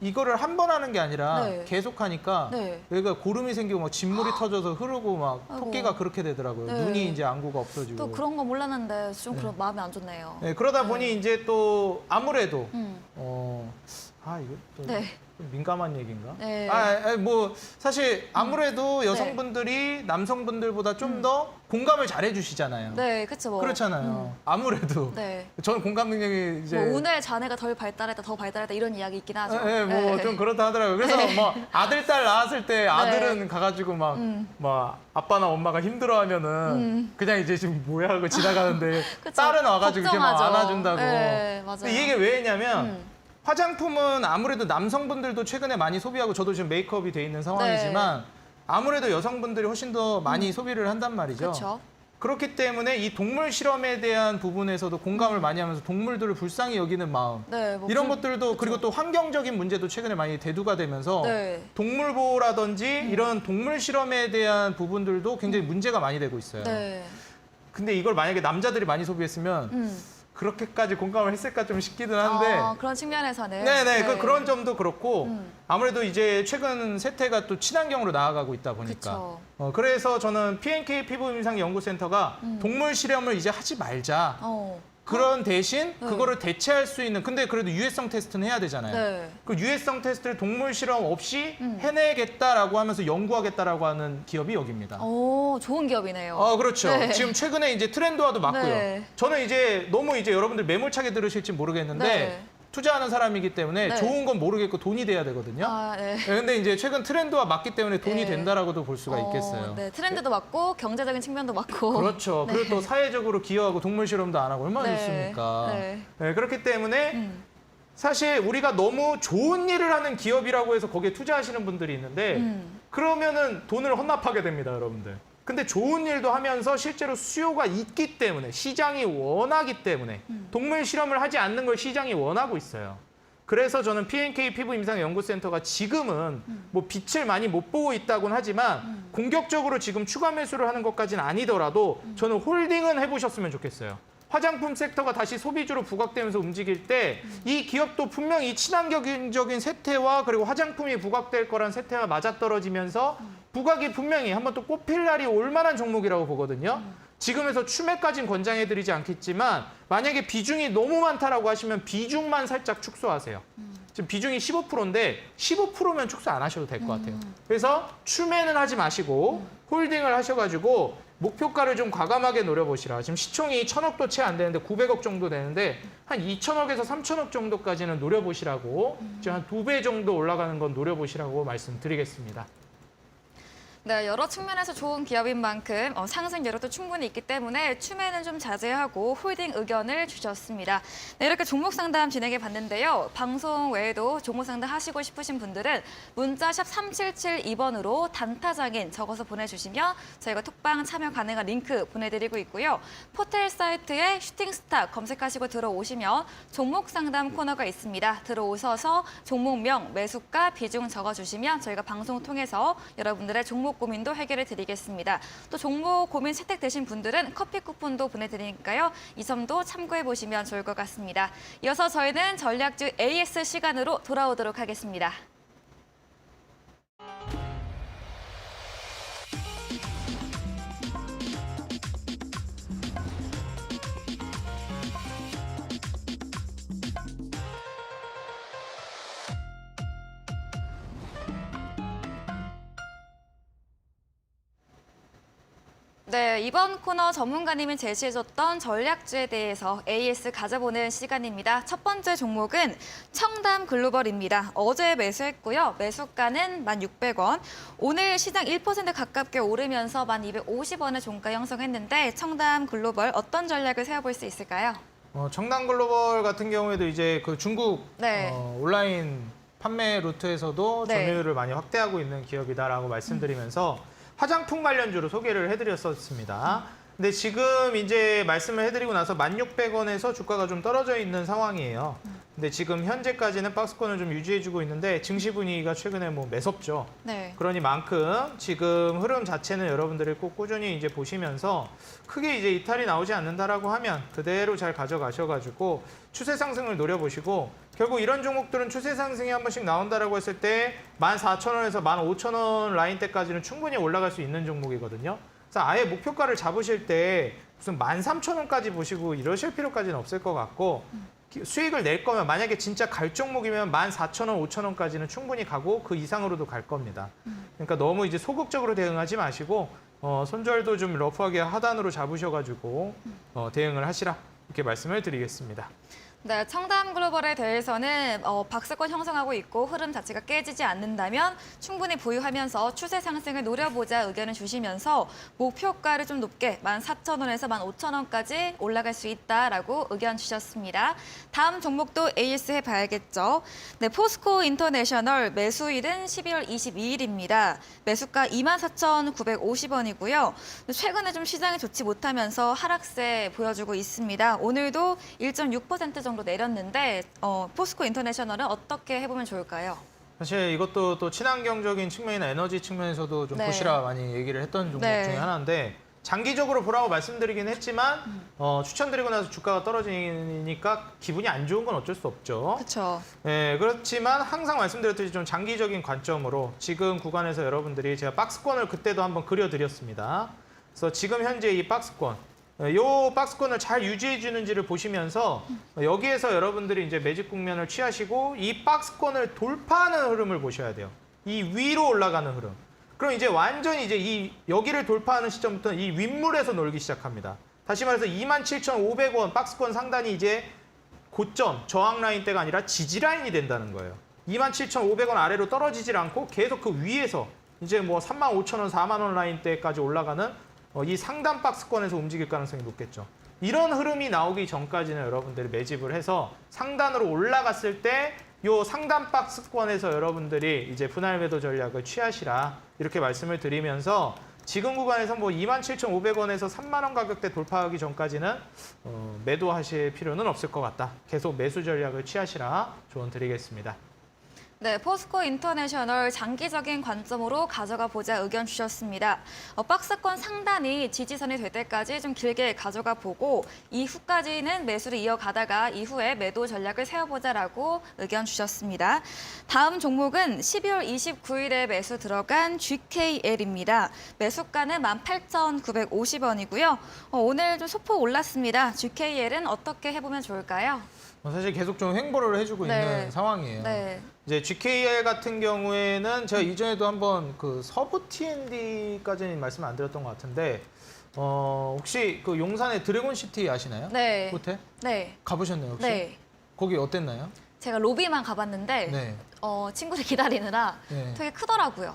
이거를 한 번 하는 게 아니라 네. 계속 하니까 네. 여기가 고름이 생기고 막 진물이 터져서 흐르고 막 아이고. 토끼가 그렇게 되더라고요. 네. 눈이 이제 안구가 없어지고. 또 그런 거 몰랐는데 좀 그런 마음이 안 좋네요. 네, 그러다 보니 이제 또 아무래도 음. 이거 또 네. 좀 민감한 얘기인가? 네. 뭐 사실 아무래도 여성분들이 남성분들보다 좀 더 공감을 잘 해주시잖아요. 네, 그쵸. 뭐. 그렇잖아요. 아무래도 네. 저는 공감 능력이 이제 뭐 오늘 자네가 덜 발달했다, 더 발달했다 이런 이야기 있긴 하죠. 네, 뭐 좀 그렇다 하더라고요. 그래서 뭐 아들, 딸 낳았을 때 아들은 가가지고 막 아빠나 엄마가 힘들어하면은 그냥 이제 지금 뭐야 하고 지나가는데 그쵸. 딸은 와가지고 이렇게 막 걱정하죠. 안아준다고. 네, 맞아요. 근데 이게 왜 했냐면 화장품은 아무래도 남성분들도 최근에 많이 소비하고 저도 지금 메이크업이 돼 있는 상황이지만 아무래도 여성분들이 훨씬 더 많이 소비를 한단 말이죠. 그렇죠. 그렇기 때문에 이 동물 실험에 대한 부분에서도 공감을 많이 하면서 동물들을 불쌍히 여기는 마음 네, 뭐 이런 것들도 그리고 또 환경적인 문제도 최근에 많이 대두가 되면서 네. 동물 보호라든지 이런 동물 실험에 대한 부분들도 굉장히 문제가 많이 되고 있어요. 네. 근데 이걸 만약에 남자들이 많이 소비했으면 그렇게까지 공감을 했을까 좀 싶기는 한데 그런 측면에서는 네네 그런 점도 그렇고 음. 아무래도 이제 최근 세태가 또 친환경으로 나아가고 있다 보니까 그쵸. 그래서 저는 PNK 피부임상연구센터가 동물 실험을 이제 하지 말자 그런 대신 그거를 대체할 수 있는 근데 그래도 유해성 테스트는 해야 되잖아요. 네. 그 유해성 테스트를 동물 실험 없이 해내겠다라고 하면서 연구하겠다라고 하는 기업이 여기입니다. 오, 좋은 기업이네요. 그렇죠. 네. 지금 최근에 이제 트렌드와도 맞고요. 네. 저는 이제 너무 이제 여러분들 매몰차게 들으실지 모르겠는데 네. 투자하는 사람이기 때문에 네. 좋은 건 모르겠고 돈이 돼야 되거든요. 네. 근데 이제 최근 트렌드와 맞기 때문에 돈이 네. 된다라고도 볼 수가 있겠어요. 네, 트렌드도 맞고 경제적인 측면도 맞고. 그렇죠. 네. 그리고 또 사회적으로 기여하고 동물 실험도 안 하고 얼마나 네. 좋습니까? 네. 네, 그렇기 때문에 사실 우리가 너무 좋은 일을 하는 기업이라고 해서 거기에 투자하시는 분들이 있는데 그러면은 돈을 헌납하게 됩니다, 여러분들. 근데 좋은 일도 하면서 실제로 수요가 있기 때문에 시장이 원하기 때문에 동물 실험을 하지 않는 걸 시장이 원하고 있어요. 그래서 저는 PNK 피부임상연구센터가 지금은 뭐 빛을 많이 못 보고 있다고는 하지만 공격적으로 지금 추가 매수를 하는 것까지는 아니더라도 저는 홀딩은 해보셨으면 좋겠어요. 화장품 섹터가 다시 소비주로 부각되면서 움직일 때 이 기업도 분명히 친환경적인 세태와 그리고 화장품이 부각될 거란 세태와 맞아떨어지면서 부각이 분명히 한번 또 꽃필 날이 올 만한 종목이라고 보거든요. 지금에서 추매까지는 권장해드리지 않겠지만 만약에 비중이 너무 많다라고 하시면 비중만 살짝 축소하세요. 지금 비중이 15%인데 15%면 축소 안 하셔도 될 것 같아요. 그래서 추매는 하지 마시고 홀딩을 하셔가지고 목표가를 좀 과감하게 노려보시라. 지금 시총이 1,000억도 채 안 되는데 900억 정도 되는데 한 2,000억에서 3,000억 정도까지는 노려보시라고 지금 한 2배 정도 올라가는 건 노려보시라고 말씀드리겠습니다. 네, 여러 측면에서 좋은 기업인 만큼 상승 여력도 충분히 있기 때문에 추매는 좀 자제하고 홀딩 의견을 주셨습니다. 네, 이렇게 종목 상담 진행해 봤는데요. 방송 외에도 종목 상담 하시고 싶으신 분들은 문자 샵 3772번으로 단타장인 적어서 보내주시면 저희가 톡방 참여 가능한 링크 보내드리고 있고요. 포털 사이트에 슈팅스타 검색하시고 들어오시면 종목 상담 코너가 있습니다. 들어오셔서 종목명, 매수가, 비중 적어주시면 저희가 방송 통해서 여러분들의 종목 고민도 해결해 드리겠습니다. 또 종목 고민 채택되신 분들은 커피 쿠폰도 보내드리니까요. 이 점도 참고해 보시면 좋을 것 같습니다. 이어서 저희는 전략주 AS 시간으로 돌아오도록 하겠습니다. 네, 이번 코너 전문가님이 제시해줬던 전략주에 대해서 AS 가져보는 시간입니다. 첫 번째 종목은 청담 글로벌입니다. 어제 매수했고요. 매수가는 1,600원. 오늘 시장 1% 가깝게 오르면서 1,250원의 종가 형성했는데 청담 글로벌 어떤 전략을 세워볼 수 있을까요? 청담 글로벌 같은 경우에도 이제 그 중국 네. 온라인 판매 루트에서도 네. 점유율을 많이 확대하고 있는 기업이다라고 말씀드리면서 화장품 관련주로 소개를 해드렸었습니다. 근데 지금 이제 말씀을 해드리고 나서 1,600원에서 주가가 좀 떨어져 있는 상황이에요. 근데 지금 현재까지는 박스권을 좀 유지해주고 있는데 증시 분위기가 최근에 뭐 매섭죠. 네. 그러니만큼 지금 흐름 자체는 여러분들이 꼭 꾸준히 이제 보시면서 크게 이제 이탈이 나오지 않는다라고 하면 그대로 잘 가져가셔가지고 추세 상승을 노려보시고 결국 이런 종목들은 추세 상승이 한 번씩 나온다라고 했을 때 14,000원에서 15,000원 라인대까지는 충분히 올라갈 수 있는 종목이거든요. 그래서 아예 목표가를 잡으실 때 무슨 13,000원까지 보시고 이러실 필요까지는 없을 것 같고 수익을 낼 거면 만약에 진짜 갈 종목이면 14,000원, 5,000원까지는 충분히 가고 그 이상으로도 갈 겁니다. 그러니까 너무 이제 소극적으로 대응하지 마시고 손절도 좀 러프하게 하단으로 잡으셔가지고 대응을 하시라 이렇게 말씀을 드리겠습니다. 네, 청담 글로벌에 대해서는 박스권 형성하고 있고 흐름 자체가 깨지지 않는다면 충분히 보유하면서 추세 상승을 노려보자 의견을 주시면서 목표가를 좀 높게 14,000원에서 15,000원까지 올라갈 수 있다라고 의견 주셨습니다. 다음 종목도 AS 해봐야겠죠. 네, 포스코 인터내셔널 매수일은 12월 22일입니다. 매수가 24,950원이고요. 최근에 좀 시장이 좋지 못하면서 하락세 보여주고 있습니다. 오늘도 1.6% 정도 내렸는데 포스코 인터내셔널은 어떻게 해보면 좋을까요? 사실 이것도 또 친환경적인 측면이나 에너지 측면에서도 좀 네. 보시라 많이 얘기를 했던 종목 네. 중에 하나인데 장기적으로 보라고 말씀드리긴 했지만 추천드리고 나서 주가가 떨어지니까 기분이 안 좋은 건 어쩔 수 없죠. 그렇죠. 네, 그렇지만 항상 말씀드렸듯이 좀 장기적인 관점으로 지금 구간에서 여러분들이 제가 박스권을 그때도 한번 그려드렸습니다. 그래서 지금 현재 이 박스권 이 박스권을 잘 유지해 주는지를 보시면서 여기에서 여러분들이 이제 매집 국면을 취하시고 이 박스권을 돌파하는 흐름을 보셔야 돼요. 이 위로 올라가는 흐름. 그럼 이제 완전히 이제 이 여기를 돌파하는 시점부터 이 윗물에서 놀기 시작합니다. 다시 말해서 27,500원 박스권 상단이 이제 고점, 저항 라인대가 아니라 지지 라인이 된다는 거예요. 27,500원 아래로 떨어지질 않고 계속 그 위에서 이제 뭐 35,000원, 4만 원 라인대까지 올라가는 이 상단 박스권에서 움직일 가능성이 높겠죠. 이런 흐름이 나오기 전까지는 여러분들이 매집을 해서 상단으로 올라갔을 때 이 상단 박스권에서 여러분들이 이제 분할 매도 전략을 취하시라 이렇게 말씀을 드리면서 지금 구간에서 뭐 27,500원에서 3만 원 가격대 돌파하기 전까지는 매도하실 필요는 없을 것 같다. 계속 매수 전략을 취하시라 조언 드리겠습니다. 네, 포스코 인터내셔널 장기적인 관점으로 가져가 보자 의견 주셨습니다. 박스권 상단이 지지선이 될 때까지 좀 길게 가져가 보고 이후까지는 매수를 이어가다가 이후에 매도 전략을 세워보자라고 의견 주셨습니다. 다음 종목은 12월 29일에 매수 들어간 GKL입니다. 매수가는 18,950원이고요. 오늘 좀 소폭 올랐습니다. GKL은 어떻게 해보면 좋을까요? 사실 계속 좀 횡보를 해주고 네. 있는 상황이에요. 네. 이제 GKL 같은 경우에는 제가 이전에도 한번 그 서부 T&D까지는 말씀 안 드렸던 것 같은데 혹시 그 용산의 드래곤시티 아시나요? 네. 호텔? 네. 가보셨나요 혹시? 네. 거기 어땠나요? 제가 로비만 가봤는데 네. 친구들 기다리느라 네. 되게 크더라고요.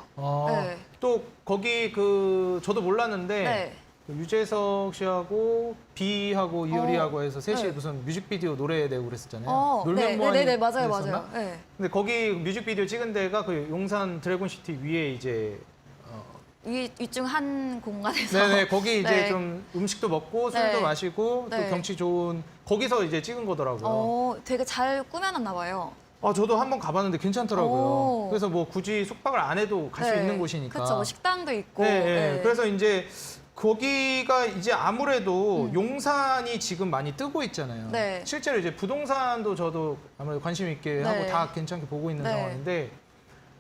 네. 또 거기 그 저도 몰랐는데 네. 그 유재석 씨하고 비하고 이효리하고 해서 셋이 네. 무슨 뮤직비디오 노래 내고 그랬었잖아요. 네, 놀면뭐하니 네, 맞아요, 그랬었나? 맞아요. 네. 근데 거기 뮤직비디오 찍은 데가 그 용산 드래곤시티 위에 이제 위중 한 공간에서. 네네 거기 이제 네. 좀 음식도 먹고 술도 네. 마시고 또 네. 경치 좋은 거기서 이제 찍은 거더라고요. 되게 잘 꾸며놨나 봐요. 저도 한번 가봤는데 괜찮더라고요. 오. 그래서 뭐 굳이 숙박을 안 해도 갈 수 네. 있는 곳이니까. 그렇죠. 식당도 있고. 네, 네. 네. 그래서 이제 거기가 이제 아무래도 용산이 지금 많이 뜨고 있잖아요. 네. 실제로 이제 부동산도 저도 아무래도 관심 있게 네. 하고 다 괜찮게 보고 있는 네. 상황인데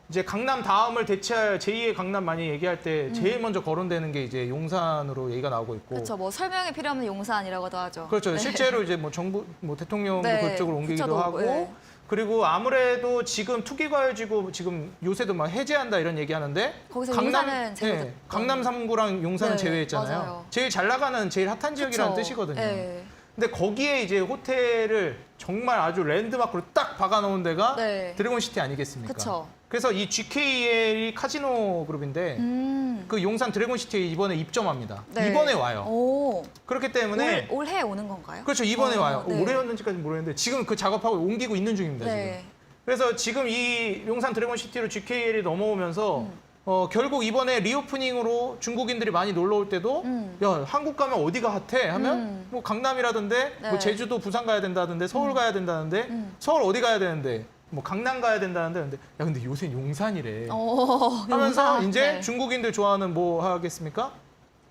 이제 강남 다음을 대체할 제2의 강남 많이 얘기할 때 제일 먼저 거론되는 게 이제 용산으로 얘기가 나오고 있고. 그렇죠. 뭐 설명이 필요 없는 용산이라고도 하죠. 그렇죠. 네. 실제로 이제 뭐 정부, 뭐 대통령도 네. 그쪽으로 옮기기도 그쵸, 하고, 네. 그리고 아무래도 지금 투기과열지구 지금 요새도 막 해제한다 이런 얘기하는데 거기서 용산은 제외됐던. 강남 3구랑 용산은 네, 제외했잖아요. 맞아요. 제일 잘 나가는 제일 핫한 지역이라는 그쵸. 뜻이거든요. 네. 근데 거기에 이제 호텔을 정말 아주 랜드마크로 딱 박아놓은 데가 네. 드래곤시티 아니겠습니까? 그쵸. 그래서 이 GKL이 카지노 그룹인데 그 용산 드래곤시티에 이번에 입점합니다. 네. 이번에 와요. 오. 그렇기 때문에 올해 오는 건가요? 그렇죠. 이번에 와요. 네. 올해였는지까지는 모르겠는데 지금 그 작업하고 옮기고 있는 중입니다. 지금. 네. 그래서 지금 이 용산 드래곤시티로 GKL이 넘어오면서 결국 이번에 리오프닝으로 중국인들이 많이 놀러 올 때도 야 한국 가면 어디가 핫해 하면 뭐 강남이라든데 네. 뭐 제주도 부산 가야 된다던데 서울 가야 된다는데 서울 어디 가야 되는데 뭐 강남 가야 된다는데 근데 야 근데 요새 용산이래 하면서 용산. 이제 네. 중국인들 좋아하는 뭐 하겠습니까?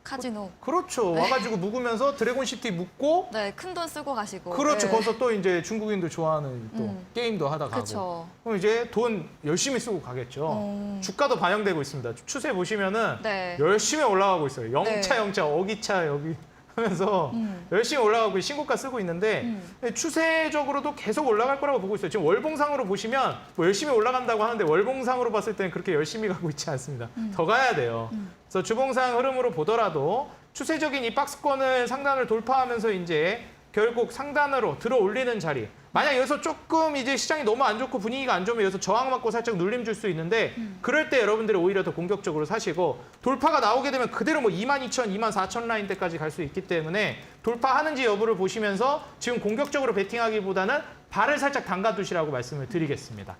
카지노. 그렇죠. 와가지고 묵으면서 드래곤시티 묵고 네, 큰 돈 쓰고 가시고. 그렇죠. 네. 거기서 또 이제 중국인들 좋아하는 또 게임도 하다 가고. 그쵸. 그럼 이제 돈 열심히 쓰고 가겠죠. 주가도 반영되고 있습니다. 추세 보시면은 네. 열심히 올라가고 있어요. 영차 네. 영차 어기차 여기 하면서 열심히 올라가고 신고가 쓰고 있는데 추세적으로도 계속 올라갈 거라고 보고 있어요. 지금 월봉상으로 보시면 뭐 열심히 올라간다고 하는데 월봉상으로 봤을 때는 그렇게 열심히 가고 있지 않습니다. 더 가야 돼요. 그래서 주봉상 흐름으로 보더라도 추세적인 이 박스권을 상단을 돌파하면서 이제 결국 상단으로 들어 올리는 자리. 만약 여기서 조금 이제 시장이 너무 안 좋고 분위기가 안 좋으면 여기서 저항 맞고 살짝 눌림 줄 수 있는데 그럴 때 여러분들이 오히려 더 공격적으로 사시고 돌파가 나오게 되면 그대로 뭐 22,000, 24,000 라인대까지 갈 수 있기 때문에 돌파하는지 여부를 보시면서 지금 공격적으로 베팅하기보다는 발을 살짝 담가 두시라고 말씀을 드리겠습니다.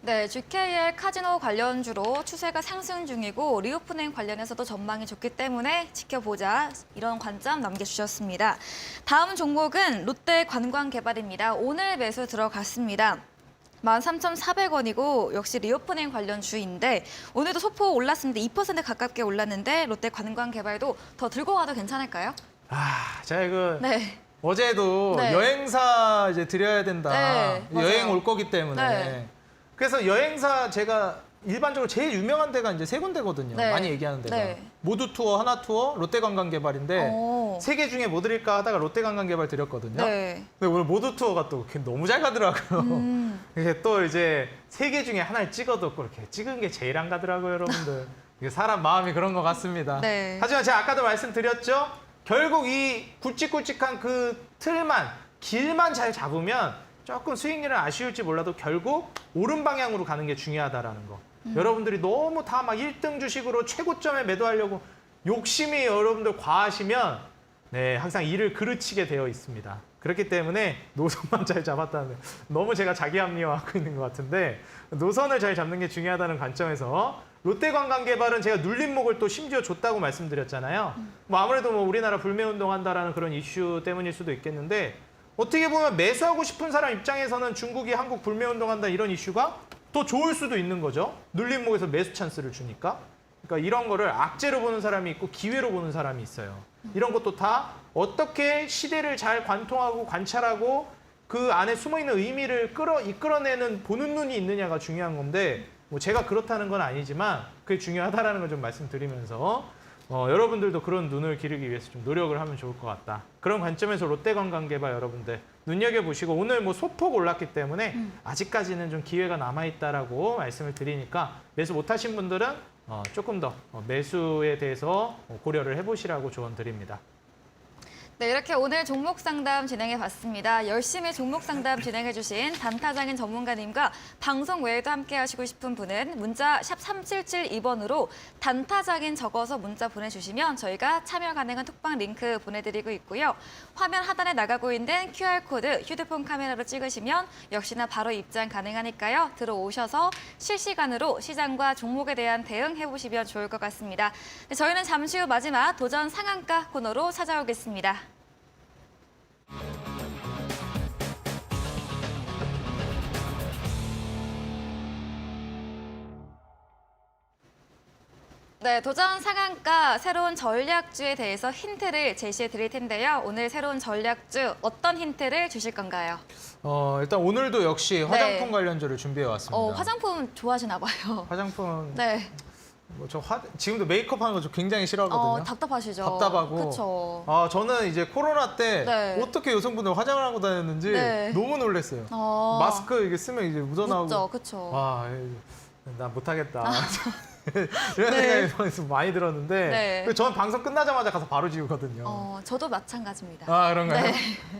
네, GKL 카지노 관련주로 추세가 상승 중이고 리오프닝 관련해서도 전망이 좋기 때문에 지켜보자 이런 관점 남겨주셨습니다. 다음 종목은 롯데 관광개발입니다. 오늘 매수 들어갔습니다. 13,400원이고 역시 리오프닝 관련주인데 오늘도 소폭 올랐습니다. 2% 가깝게 올랐는데 롯데 관광개발도 더 들고 가도 괜찮을까요? 아, 제가 이거 네. 어제도 네. 여행사 이제 드려야 된다. 네, 맞아요. 여행 올 거기 때문에. 네. 그래서 여행사 제가 일반적으로 제일 유명한 데가 이제 세 군데거든요. 네. 많이 얘기하는 데가. 네. 모두투어, 하나투어, 롯데관광개발인데 오. 세 개 중에 뭐 드릴까 하다가 롯데관광개발 드렸거든요. 네. 근데 오늘 모두투어가 또 너무 잘 가더라고요. 이게 또 이제 세 개 중에 하나를 찍어도 그렇게 찍은 게 제일 안 가더라고요, 여러분들. 이게 사람 마음이 그런 것 같습니다. 네. 하지만 제가 아까도 말씀드렸죠. 결국 이 굵직굵직한 그 틀만, 길만 잘 잡으면 조금 수익률은 아쉬울지 몰라도 결국 오른 방향으로 가는 게 중요하다라는 거. 여러분들이 너무 다 막 1등 주식으로 최고점에 매도하려고 욕심이 여러분들 과하시면 네, 항상 이를 그르치게 되어 있습니다. 그렇기 때문에 노선만 잘 잡았다는 너무 제가 자기 합리화하고 있는 것 같은데 노선을 잘 잡는 게 중요하다는 관점에서 롯데관광개발은 제가 눌림목을 또 심지어 줬다고 말씀드렸잖아요. 뭐 아무래도 뭐 우리나라 불매운동 한다라는 그런 이슈 때문일 수도 있겠는데 어떻게 보면 매수하고 싶은 사람 입장에서는 중국이 한국 불매운동 한다 이런 이슈가 더 좋을 수도 있는 거죠. 눌림목에서 매수 찬스를 주니까. 그러니까 이런 거를 악재로 보는 사람이 있고 기회로 보는 사람이 있어요. 이런 것도 다 어떻게 시대를 잘 관통하고 관찰하고 그 안에 숨어있는 의미를 이끌어내는 보는 눈이 있느냐가 중요한 건데 뭐 제가 그렇다는 건 아니지만 그게 중요하다라는 걸 좀 말씀드리면서 여러분들도 그런 눈을 기르기 위해서 좀 노력을 하면 좋을 것 같다. 그런 관점에서 롯데관광개발 여러분들 눈여겨보시고 오늘 뭐 소폭 올랐기 때문에 아직까지는 좀 기회가 남아있다라고 말씀을 드리니까 매수 못하신 분들은 조금 더 매수에 대해서 고려를 해보시라고 조언 드립니다. 네, 이렇게 오늘 종목 상담 진행해 봤습니다. 열심히 종목 상담 진행해 주신 단타장인 전문가님과 방송 외에도 함께 하시고 싶은 분은 문자 샵 3772번으로 단타장인 적어서 문자 보내주시면 저희가 참여 가능한 톡방 링크 보내드리고 있고요. 화면 하단에 나가고 있는 QR코드 휴대폰 카메라로 찍으시면 역시나 바로 입장 가능하니까요. 들어오셔서 실시간으로 시장과 종목에 대한 대응해 보시면 좋을 것 같습니다. 네, 저희는 잠시 후 마지막 도전 상한가 코너로 찾아오겠습니다. 네, 도전 상한가 새로운 전략주에 대해서 힌트를 제시해 드릴 텐데요. 오늘 새로운 전략주 어떤 힌트를 주실 건가요? 일단 오늘도 역시 화장품 관련주를 준비해 왔습니다. 화장품 좋아하시나 봐요. 화장품 네. 지금도 메이크업 하는 거 저 굉장히 싫어하거든요. 답답하시죠? 답답하고. 그쵸. 저는 이제 코로나 때 네. 어떻게 여성분들 화장을 하고 다녔는지 네. 너무 놀랐어요. 마스크 이게 쓰면 이제 묻어나오고. 묻죠, 그쵸. 나 못하겠다. 이런 네. 생각이 많이 들었는데 네. 저는 방송 끝나자마자 가서 바로 지우거든요. 저도 마찬가지입니다. 그런가요? 네.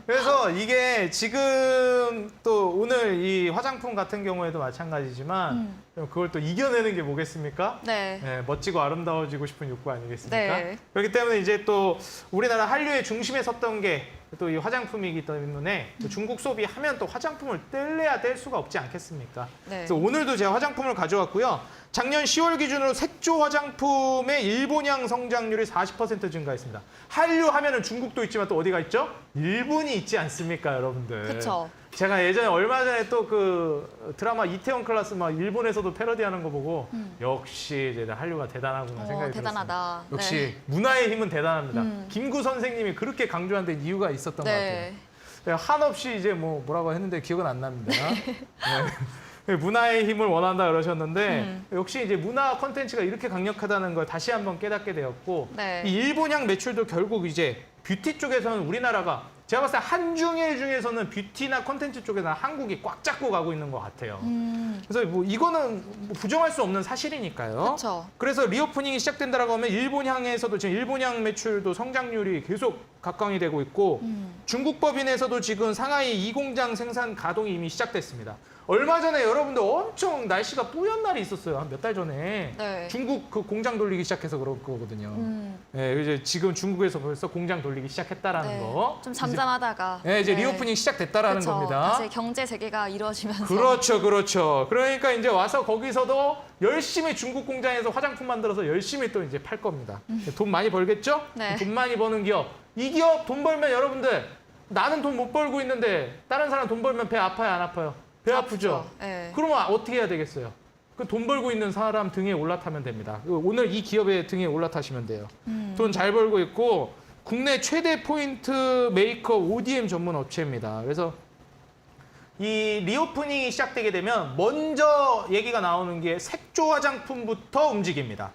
그래서 이게 지금 또 오늘 이 화장품 같은 경우에도 마찬가지지만 그걸 또 이겨내는 게 뭐겠습니까? 네. 네, 멋지고 아름다워지고 싶은 욕구 아니겠습니까? 네. 그렇기 때문에 이제 또 우리나라 한류의 중심에 섰던 게 또 이 화장품이기 때문에 또 중국 소비하면 또 화장품을 뗄래야 뗄 수가 없지 않겠습니까? 네. 그래서 오늘도 제가 화장품을 가져왔고요. 작년 10월 기준으로 색조 화장품의 일본향 성장률이 40% 증가했습니다. 한류 하면은 중국도 있지만 또 어디가 있죠? 일본이 있지 않습니까, 여러분들? 그쵸. 제가 예전에 얼마 전에 또 그 드라마 이태원 클라스 막 일본에서도 패러디하는 거 보고 역시 이제 한류가 대단하구나 생각이 대단하다. 들었습니다. 역시 네. 문화의 힘은 대단합니다. 김구 선생님이 그렇게 강조한 데 이유가 있었던 것 같아요. 네, 한없이 이제 뭐라고 했는데 기억은 안 납니다. 네. 문화의 힘을 원한다 그러셨는데 역시 이제 문화 콘텐츠가 이렇게 강력하다는 걸 다시 한번 깨닫게 되었고 네. 이 일본향 매출도 결국 이제 뷰티 쪽에서는 우리나라가 제가 봤을 때 한중일 중에서는 뷰티나 콘텐츠 쪽에는 한국이 꽉 잡고 가고 있는 것 같아요. 그래서 뭐 이거는 뭐 부정할 수 없는 사실이니까요. 그쵸. 그래서 리오프닝이 시작된다라고 하면 일본향에서도 지금 일본향 매출도 성장률이 계속 각광이 되고 있고 중국 법인에서도 지금 상하이 2공장 생산 가동이 이미 시작됐습니다. 얼마 전에 여러분들 엄청 날씨가 뿌연 날이 있었어요. 한 몇 달 전에. 네. 중국 그 공장 돌리기 시작해서 그럴 거거든요. 네, 이제 지금 중국에서 벌써 공장 돌리기 시작했다라는 거. 좀 잠잠하다가. 네, 이제 리오프닝 시작됐다라는 그쵸. 겁니다. 다시 경제 재개가 이루어지면서. 그렇죠, 그렇죠. 그러니까 이제 와서 거기서도 열심히 중국 공장에서 화장품 만들어서 열심히 또 이제 팔 겁니다. 돈 많이 벌겠죠? 네. 돈 많이 버는 기업. 이 기업 돈 벌면 여러분들 나는 돈 못 벌고 있는데 다른 사람 돈 벌면 배 아파요, 안 아파요? 배 아프죠? 네. 그러면 어떻게 해야 되겠어요? 그 돈 벌고 있는 사람 등에 올라타면 됩니다. 오늘 이 기업의 등에 올라타시면 돼요. 돈 잘 벌고 있고 국내 최대 포인트 메이크업 ODM 전문 업체입니다. 그래서 이 리오프닝이 시작되게 되면 먼저 얘기가 나오는 게 색조 화장품부터 움직입니다.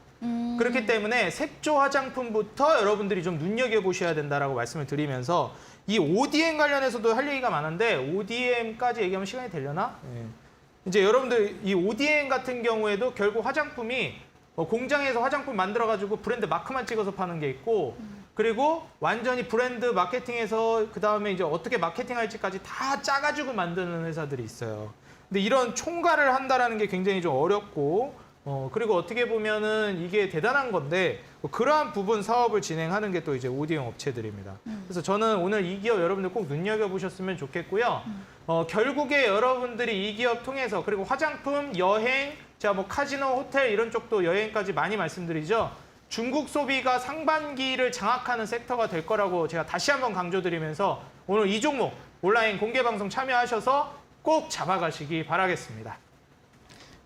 그렇기 때문에 색조 화장품부터 여러분들이 좀 눈여겨보셔야 된다라고 말씀을 드리면서 이 ODM 관련해서도 할 얘기가 많은데 ODM까지 얘기하면 시간이 되려나? 네. 이제 여러분들 이 ODM 같은 경우에도 결국 화장품이 공장에서 화장품 만들어가지고 브랜드 마크만 찍어서 파는 게 있고 그리고 완전히 브랜드 마케팅에서 그 다음에 이제 어떻게 마케팅할지까지 다 짜가지고 만드는 회사들이 있어요. 근데 이런 총괄을 한다라는 게 굉장히 좀 어렵고 그리고 어떻게 보면은 이게 대단한 건데 그러한 부분 사업을 진행하는 게 또 이제 ODM 업체들입니다. 그래서 저는 오늘 이 기업 여러분들 꼭 눈여겨보셨으면 좋겠고요. 결국에 여러분들이 이 기업 통해서 그리고 화장품, 여행, 제가 뭐 카지노, 호텔 이런 쪽도 여행까지 많이 말씀드리죠. 중국 소비가 상반기를 장악하는 섹터가 될 거라고 제가 다시 한번 강조드리면서 오늘 이 종목 온라인 공개 방송 참여하셔서 꼭 잡아가시기 바라겠습니다.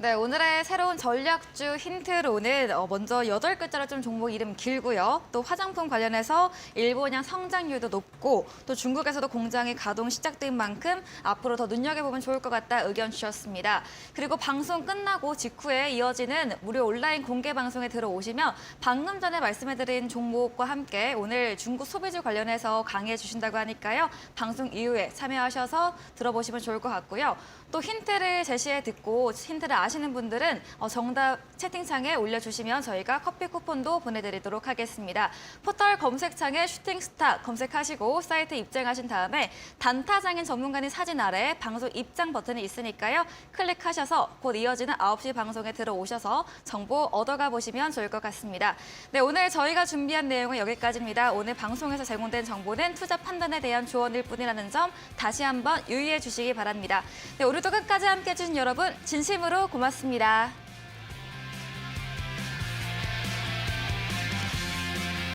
네, 오늘의 새로운 전략주 힌트로는 먼저 8글자로 좀 종목 이름 길고요. 또 화장품 관련해서 일본향 성장률도 높고 또 중국에서도 공장이 가동 시작된 만큼 앞으로 더 눈여겨보면 좋을 것 같다 의견 주셨습니다. 그리고 방송 끝나고 직후에 이어지는 무료 온라인 공개 방송에 들어오시면 방금 전에 말씀해드린 종목과 함께 오늘 중국 소비주 관련해서 강의해 주신다고 하니까요. 방송 이후에 참여하셔서 들어보시면 좋을 것 같고요. 또 힌트를 제시해 듣고 힌트를 아시는 분들은 정답 채팅창에 올려주시면 저희가 커피 쿠폰도 보내드리도록 하겠습니다. 포털 검색창에 슈팅스타 검색하시고 사이트 입장하신 다음에 단타장인 전문가님 사진 아래 방송 입장 버튼이 있으니까요. 클릭하셔서 곧 이어지는 9시 방송에 들어오셔서 정보 얻어가 보시면 좋을 것 같습니다. 네, 오늘 저희가 준비한 내용은 여기까지입니다. 오늘 방송에서 제공된 정보는 투자 판단에 대한 조언일 뿐이라는 점 다시 한번 유의해 주시기 바랍니다. 네, 오늘도 끝까지 함께해 주신 여러분 진심으로 고맙습니다.